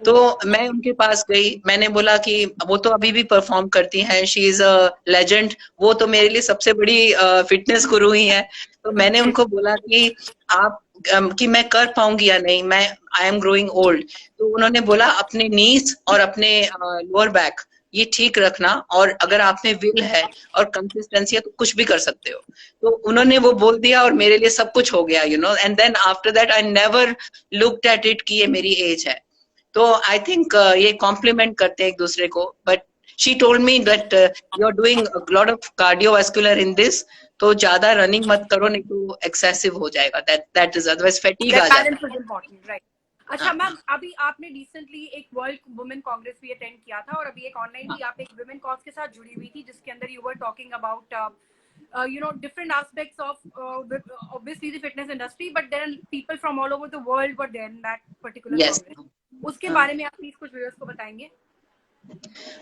तो मैं उनके पास गई, मैंने बोला कि वो तो अभी भी परफॉर्म करती हैं, शी इज अ लेजेंड, वो तो मेरे लिए सबसे बड़ी फिटनेस गुरु ही है। तो मैंने उनको बोला कि आप कि मैं कर पाऊंगी या नहीं, मैं आई एम ग्रोइंग ओल्ड। तो उन्होंने बोला अपने नीज और अपने लोअर बैक ये ठीक रखना, और अगर आप में विल है और कंसिस्टेंसी है तो कुछ भी कर सकते हो। तो उन्होंने वो बोल दिया और मेरे लिए सब कुछ हो गया, you know. And then after that I never looked at it कि ये मेरी एज है। तो आई थिंक ये कॉम्प्लीमेंट करते हैं एक दूसरे को। But she told me that you are doing lot of cardiovascular in this, तो ज्यादा रनिंग मत करो नहीं तो एक्सेसिव हो जाएगा, दैट इज अदरवाइज फैटीग आ जाता है। अच्छा मैम, अभी आपने रिसेंटली एक वर्ल्ड वुमेन कांग्रेस भी अटेंड किया था, और अभी एक ऑनलाइन भी आप एक वुमेन कॉज के साथ जुड़ी हुई थी, जिसके अंदर you were talking about you know, different aspects of obviously the fitness industry, but there are people from all over the world were there in that particular congress. उसके बारे में आप प्लीज कुछ व्यूअर्स को बताएंगे?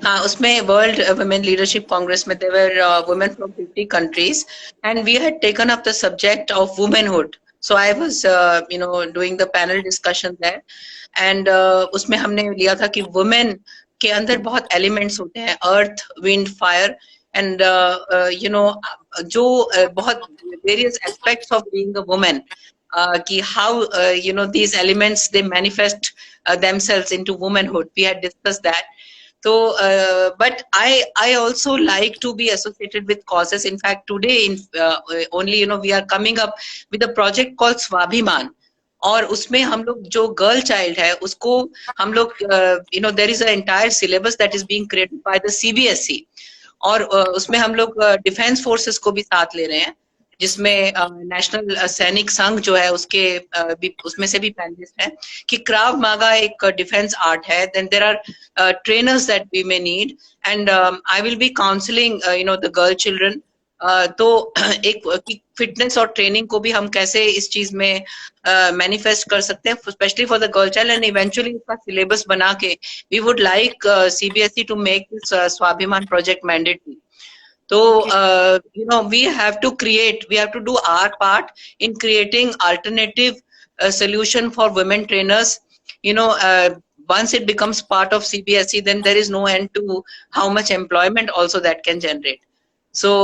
हाँ, उसमें वर्ल्ड वुमेन लीडरशिप कांग्रेस में there were women from 50 countries and we had taken up the subject of womanhood. So I was you know doing the panel discussion there and उसमें हमने लिया था कि women के अंदर बहुत elements होते हैं, earth, wind, fire and you know जो बहुत various aspects of being a woman, कि how you know these elements they manifest themselves into womanhood. We had discussed that. So, but I also like to be associated with causes. In fact, today in only you know we are coming up with a project called Swabhiman. और उसमें हम लोग जो girl child है उसको हम लोग you know there is a entire syllabus that is being created by the CBSE, और उसमें हम लोग डिफेंस फोर्सेस को भी साथ ले रहे हैं, जिसमें नेशनल सैनिक संघ जो है उसके उसमें से भी पैनलिस्ट हैं, कि क्राव मागा एक डिफेंस आर्ट है, then there are trainers that we may need and I will be counselling you know the girl children. तो एक फिटनेस और ट्रेनिंग को भी हम कैसे इस चीज में मैनिफेस्ट कर सकते हैं, specially for the girl child, and eventually इसका सिलेबस बना के we would like CBSE to make this Swabhiman project mandatory. So, you know, we have to do our part in creating alternative solution for women trainers. You know, once it becomes part of CBSE, then there is no end to how much employment also that can generate. So,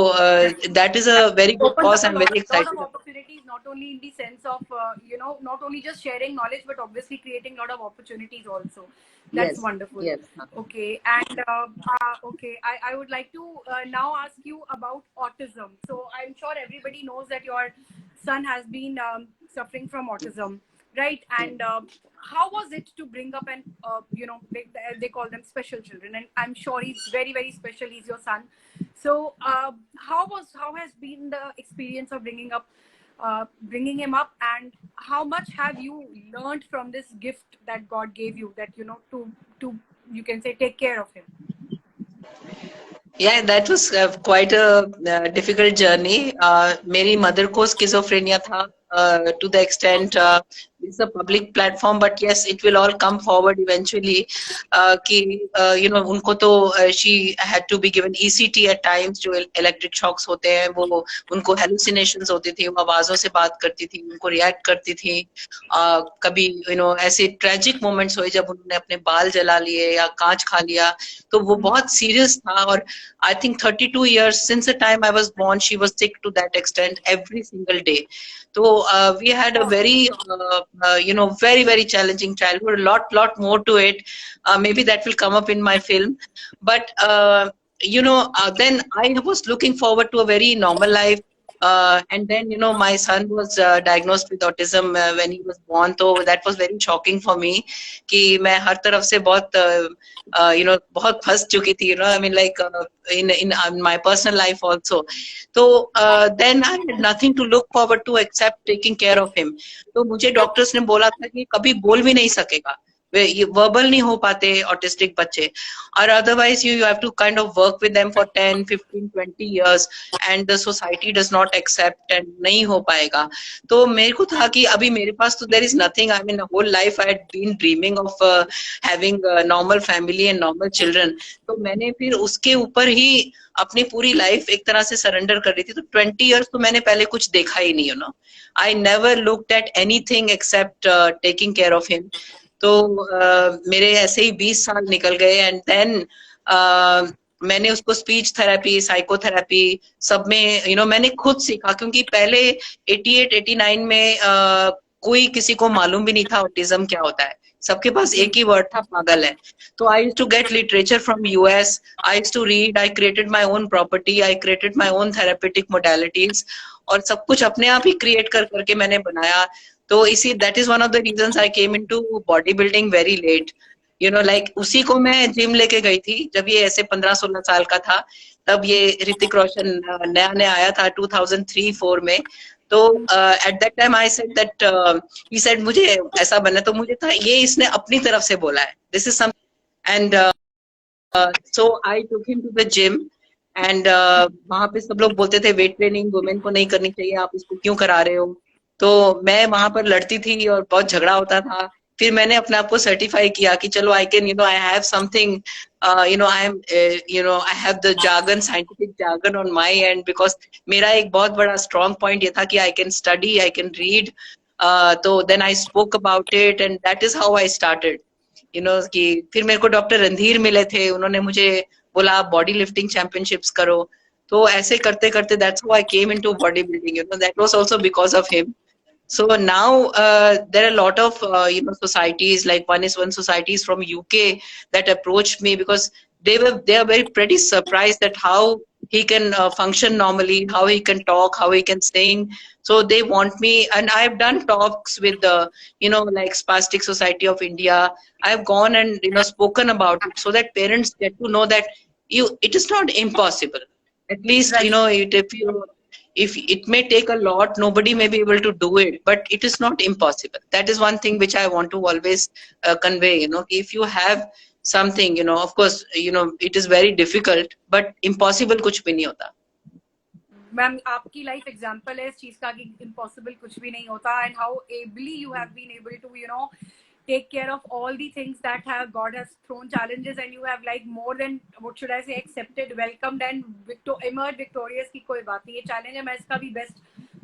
that is a very good cause. I'm very excited. Lot of opportunities, not only in the sense of, you know, not only just sharing knowledge, but obviously creating a lot of opportunities also. That's yes, wonderful. Yes. Okay. And okay, I would like to now ask you about autism. So I'm sure everybody knows that your son has been suffering from autism, right? And how was it to bring up and you know, they call them special children, and I'm sure he's very, very special. He's your son. So how has been the experience of bringing him up, and how much have you learned from this gift that God gave you, that you know, to you can say take care of him? Yeah, that was quite a difficult journey. मेरी mother को schizophrenia था, to the extent it's a public platform, but yes, it will all come forward eventually. कि you know उनको तो she had to be given ECT at times, जो electric shocks होते हैं, वो उनको hallucinations होती थी, वो आवाजों से बात करती थी, उनको react करती थी. कभी you know ऐसे tragic moments हुए जब उन्होंने अपने बाल जला लिए या कांच खा लिया, तो वो बहुत serious था. और I think 32 years since the time I was born, she was sick to that extent every single day. So we had a very, you know, very, very challenging childhood. A lot more to it. Maybe that will come up in my film. But you know, then I was looking forward to a very normal life. And then, you know, my son was diagnosed with autism when he was born. So that was very shocking for me. कि मैं हर तरफ से बहुत you know बहुत फंस चुकी थी. You know, I mean like in my personal life also. So then I had nothing to look forward to except taking care of him. तो मुझे डॉक्टर्स ने बोला था कि कभी बोल भी नहीं सकेगा, ये वर्बल नहीं हो पाते ऑटिस्टिक बच्चे, और otherwise you have to kind of work with them for 10, 15, 20 years and the society does not accept and नहीं हो पाएगा. तो मेरे को था कि अभी मेरे पास तो there is nothing. I mean whole life I had been dreaming of having a normal family and normal children. तो मैंने फिर उसके ऊपर ही अपनी पूरी लाइफ एक तरह से सरेंडर कर रही थी. तो 20 years तो मैंने पहले कुछ देखा ही नहीं. You know, I never looked at anything except taking care of him. तो मेरे ऐसे ही 20 साल निकल गए एंड देन मैंने उसको स्पीच थेरेपी, साइकोथेरेपी सब में मैंने खुद सीखा, क्योंकि पहले 88 89 में कोई किसी को मालूम भी नहीं था ऑटिज्म क्या होता है, सबके पास एक ही वर्ड था, पागल है। तो I used to get literature from US, I used to read, I created my own property, I created my own therapeutic modalities, और सब कुछ अपने आप ही क्रिएट कर करके मैंने बनाया। तो इसी that is one of the reasons I came into body building very late, like उसी को मैं जिम लेके गई थी जब ये ऐसे 15-16 साल का था, तब ये ऋतिक रोशन नया नया आया था 2003-4 में। तो at that time I said that he said मुझे ऐसा बनना, तो मुझे था ये इसने अपनी तरफ से बोला है, this is some, and so I took him to the gym, and वहां पे सब लोग बोलते थे वेट ट्रेनिंग वुमेन को नहीं करनी चाहिए, आप इसको क्यों करा रहे हो। तो मैं वहां पर लड़ती थी और बहुत झगड़ा होता था। फिर मैंने अपने आप को सर्टिफाई किया कि चलो I can I have something, I am I have the jargon, scientific jargon on my end, because मेरा एक बहुत बड़ा स्ट्रॉन्ग पॉइंट ये था कि I can study, I can read. तो then I spoke about it and that is how I started, कि फिर मेरे को डॉक्टर रणधीर मिले थे, उन्होंने मुझे बोला आप बॉडी लिफ्टिंग चैंपियनशिप्स करो। तो ऐसे करते करते that's how I came into body building, that was also because of him. So now there are a lot of societies, like one societies from UK that approached me because they are very pretty surprised at how he can function normally, how he can talk, how he can sing. So they want me, and I've done talks with the like Spastic Society of India. I've gone and spoken about it so that parents get to know that it is not impossible. At least Right. if it may take a lot, nobody may be able to do it, but it is not impossible. That is one thing which I want to always convey, if you have something, of course, it is very difficult, but impossible kuch bhi nahi hota. Ma'am आपकी life example है इस चीज का कि impossible कुछ भी नहीं होता, and how ably you have been able to take care of all the things that God has thrown challenges, and you have like more than what should I say accepted, welcomed and emerged victorious की कोई बात नहीं, ये challenge है, मैं इसका भी best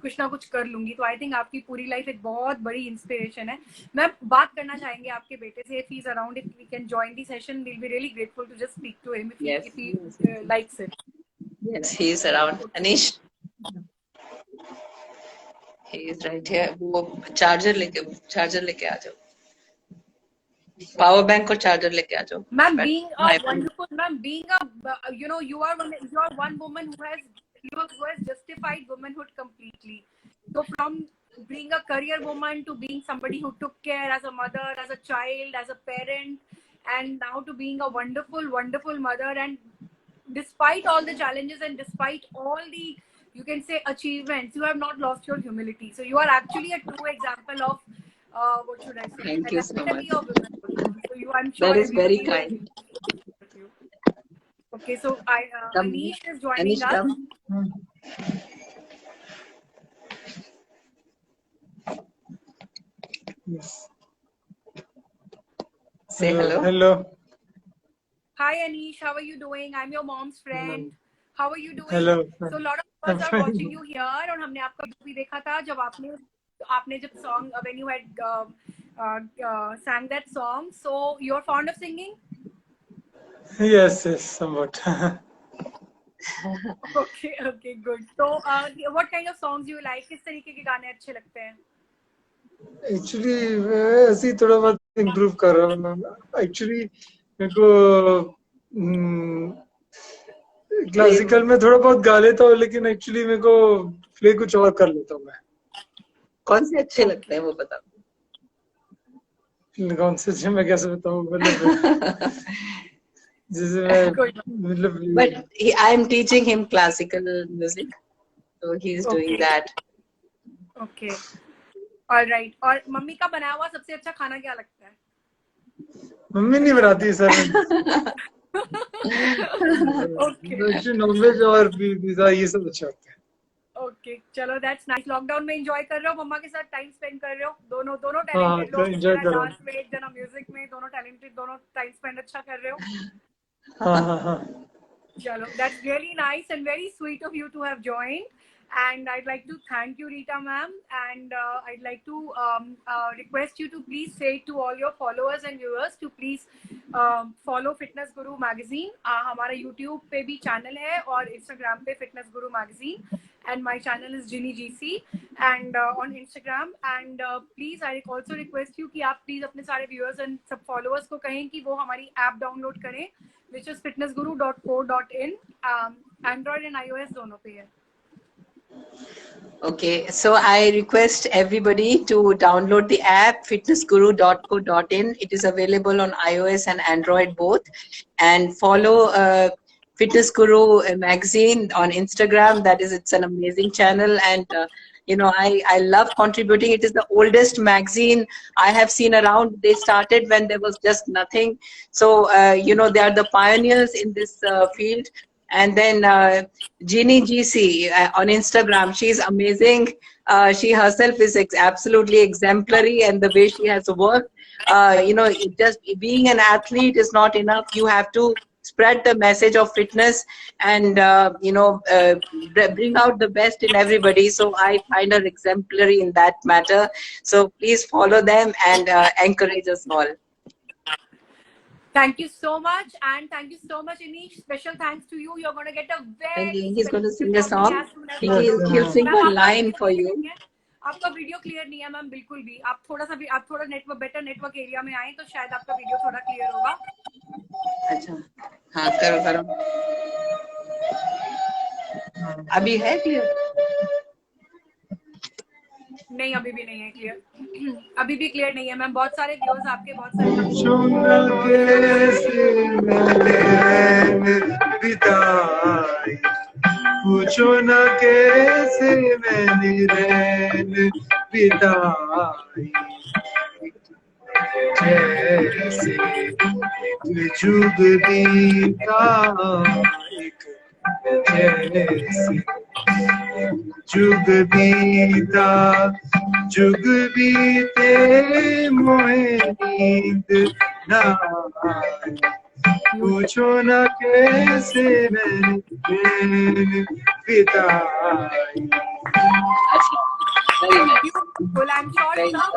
कुछ ना कुछ कर लूंगी। तो आई थिंक आपकी पूरी लाइफ एक बहुत बड़ी इंस्पिरेशन है। मैं बात करना चाहेंगे आपके बेटे से, if he is around, if we can join the session, we will be really grateful to just speak to him if he likes it. Yes, he is around. Anish, he is right here. वो charger लेके आ जाओ, power bank और charger लेके आ जाओ। Ma'am, being a wonderful, ma'am, being a, you are one woman who has justified womanhood completely. So from being a career woman to being somebody who took care as a mother, as a child, as a parent, and now to being a wonderful, wonderful mother, and despite all the challenges and despite all the, you can say, achievements, you have not lost your humility. So you are actually a true example of what should I say? Thank you so much. So I'm sure that is very kind. Okay, so Anish is joining Anish, us. come. Yes. Say hello. Hello. Hi Anish, how are you doing? I'm your mom's friend. How are you doing? Hello. So a lot of us are watching you here, और हमने आपका भी देखा था जब आपने जब song, when you had sang that song. So you're fond of singing? Yes, somewhat. Okay, good. So what kind of songs do you like? किस तरीके के गाने अच्छे लगते हैं? Actually ऐसे ही थोड़ा बहुत इम्प्रूव कर रहा हूँ मैम। एक्चुअली मेरे को क्लासिकल में थोड़ा बहुत गा लेता हूँ, लेकिन एक्चुअली मेरे को प्ले कुछ और कर लेता हूँ मैं। कौन से अच्छे लगते हैं वो बताओ। कौन से मैं कैसे बताऊँ, मतलब जैसे मैं मतलब। But I am teaching him classical music, so he is doing that. Okay. All right. और मम्मी का बनाया हुआ सबसे अच्छा खाना क्या लगता है? मम्मी नहीं बनाती सर। Okay. नॉनवेज और पिज़्ज़ा ये सब अच्छा होता है। Okay, चलो that's nice. लॉकडाउन में एंजॉय कर रहे हो, मम्मा के साथ टाइम स्पेंड कर रहे हो, दोनों टैलेंटेड लोग, एक जना डांस में एक जना म्यूजिक में, दोनों टैलेंटेड, दोनों टाइम स्पेंड अच्छा कर रहे हो। हाँ। चलो, that's really nice and very sweet of you to have joined. And I'd like to thank you, Rita ma'am, and I'd like to request you to please say to all your followers and viewers to please follow Fitness Guru magazine. हमारा YouTube पे भी channel है और Instagram पे Fitness Guru magazine, and my channel is Ginny GC and on Instagram. And please I also request you कि आप please अपने सारे viewers and सब followers को कहें कि वो हमारी app download करें, which is fitnessguru.co.in. Android and iOS दोनों पे है. Okay, so I request everybody to download the app fitnessguru.co.in. It is available on iOS and Android both, and follow Fitness Guru magazine on Instagram. That is, it's an amazing channel, and you know, I love contributing. It is the oldest magazine I have seen around. They started when there was just nothing, so you know, they are the pioneers in this field. And then Ginny GC on Instagram, she's amazing. She herself is absolutely exemplary, and the way she has worked, you know, just being an athlete is not enough. You have to spread the message of fitness and you know, bring out the best in everybody. So I find her exemplary in that matter. So please follow them and encourage us all. Thank you so much, and thank you so much, Anish. Special thanks to you. You're going to get a very He's going to sing a special copy song. as soon as He'll sing Ma'am, a आपका line video for clear you. नहीं है? आपका video clear नहीं है ma'am, बिल्कुल भी. आप थोड़ा नेटवर्क बेटर नेटवर्क एरिया में आए तो शायद आपका वीडियो थोड़ा क्लियर होगा. अच्छा, हाँ करो. अभी है क्लियर? नहीं, अभी भी नहीं है क्लियर. अभी भी क्लियर नहीं है मैम. बहुत सारे व्यूअर्स आपके, बहुत सारे पूछो न कैसे मैंने रैन बिताई, जैसे जुग बीता एक, जैसे जुग बीता जुग बीते मोहे नींद न आए, पूछो न कैसे मैंने बिताई. बिल्कुल. आई एम श्योर सब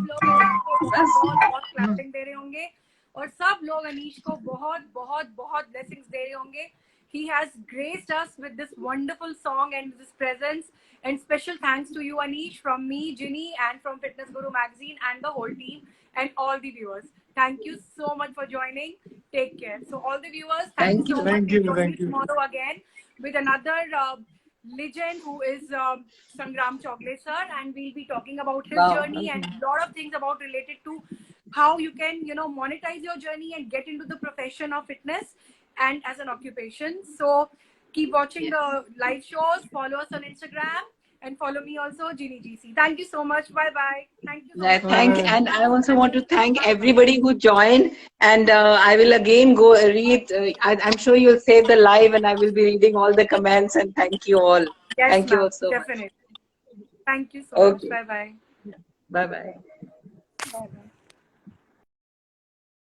लोग बहुत क्लैपिंग दे रहे होंगे और सब लोग अनीश को बहुत ब्लेसिंग्स दे रहे होंगे. He has graced us with this wonderful song and this presence. And special thanks to you, Anish, from me, Ginny, and from Fitness Guru magazine and the whole team and all the viewers. Thank you so much for joining. Take care. So all the viewers, thank you so much. Thank you. Tomorrow again with another legend who is Sangram Chogle sir, and we'll be talking about his journey and a lot of things about related to how you can, you know, monetize your journey and get into the profession of fitness and as an occupation. So keep watching the live shows, follow us on Instagram, and follow me also, Ginny GC. Thank you so much. Bye bye. Thank you so much. And I also want to thank everybody who joined, and I will again go read. I'm sure you'll save the live, and I will be reading all the comments, and thank you all. Yes, thank you also. Definitely. Thank you so much. Bye bye. Bye bye. Bye bye.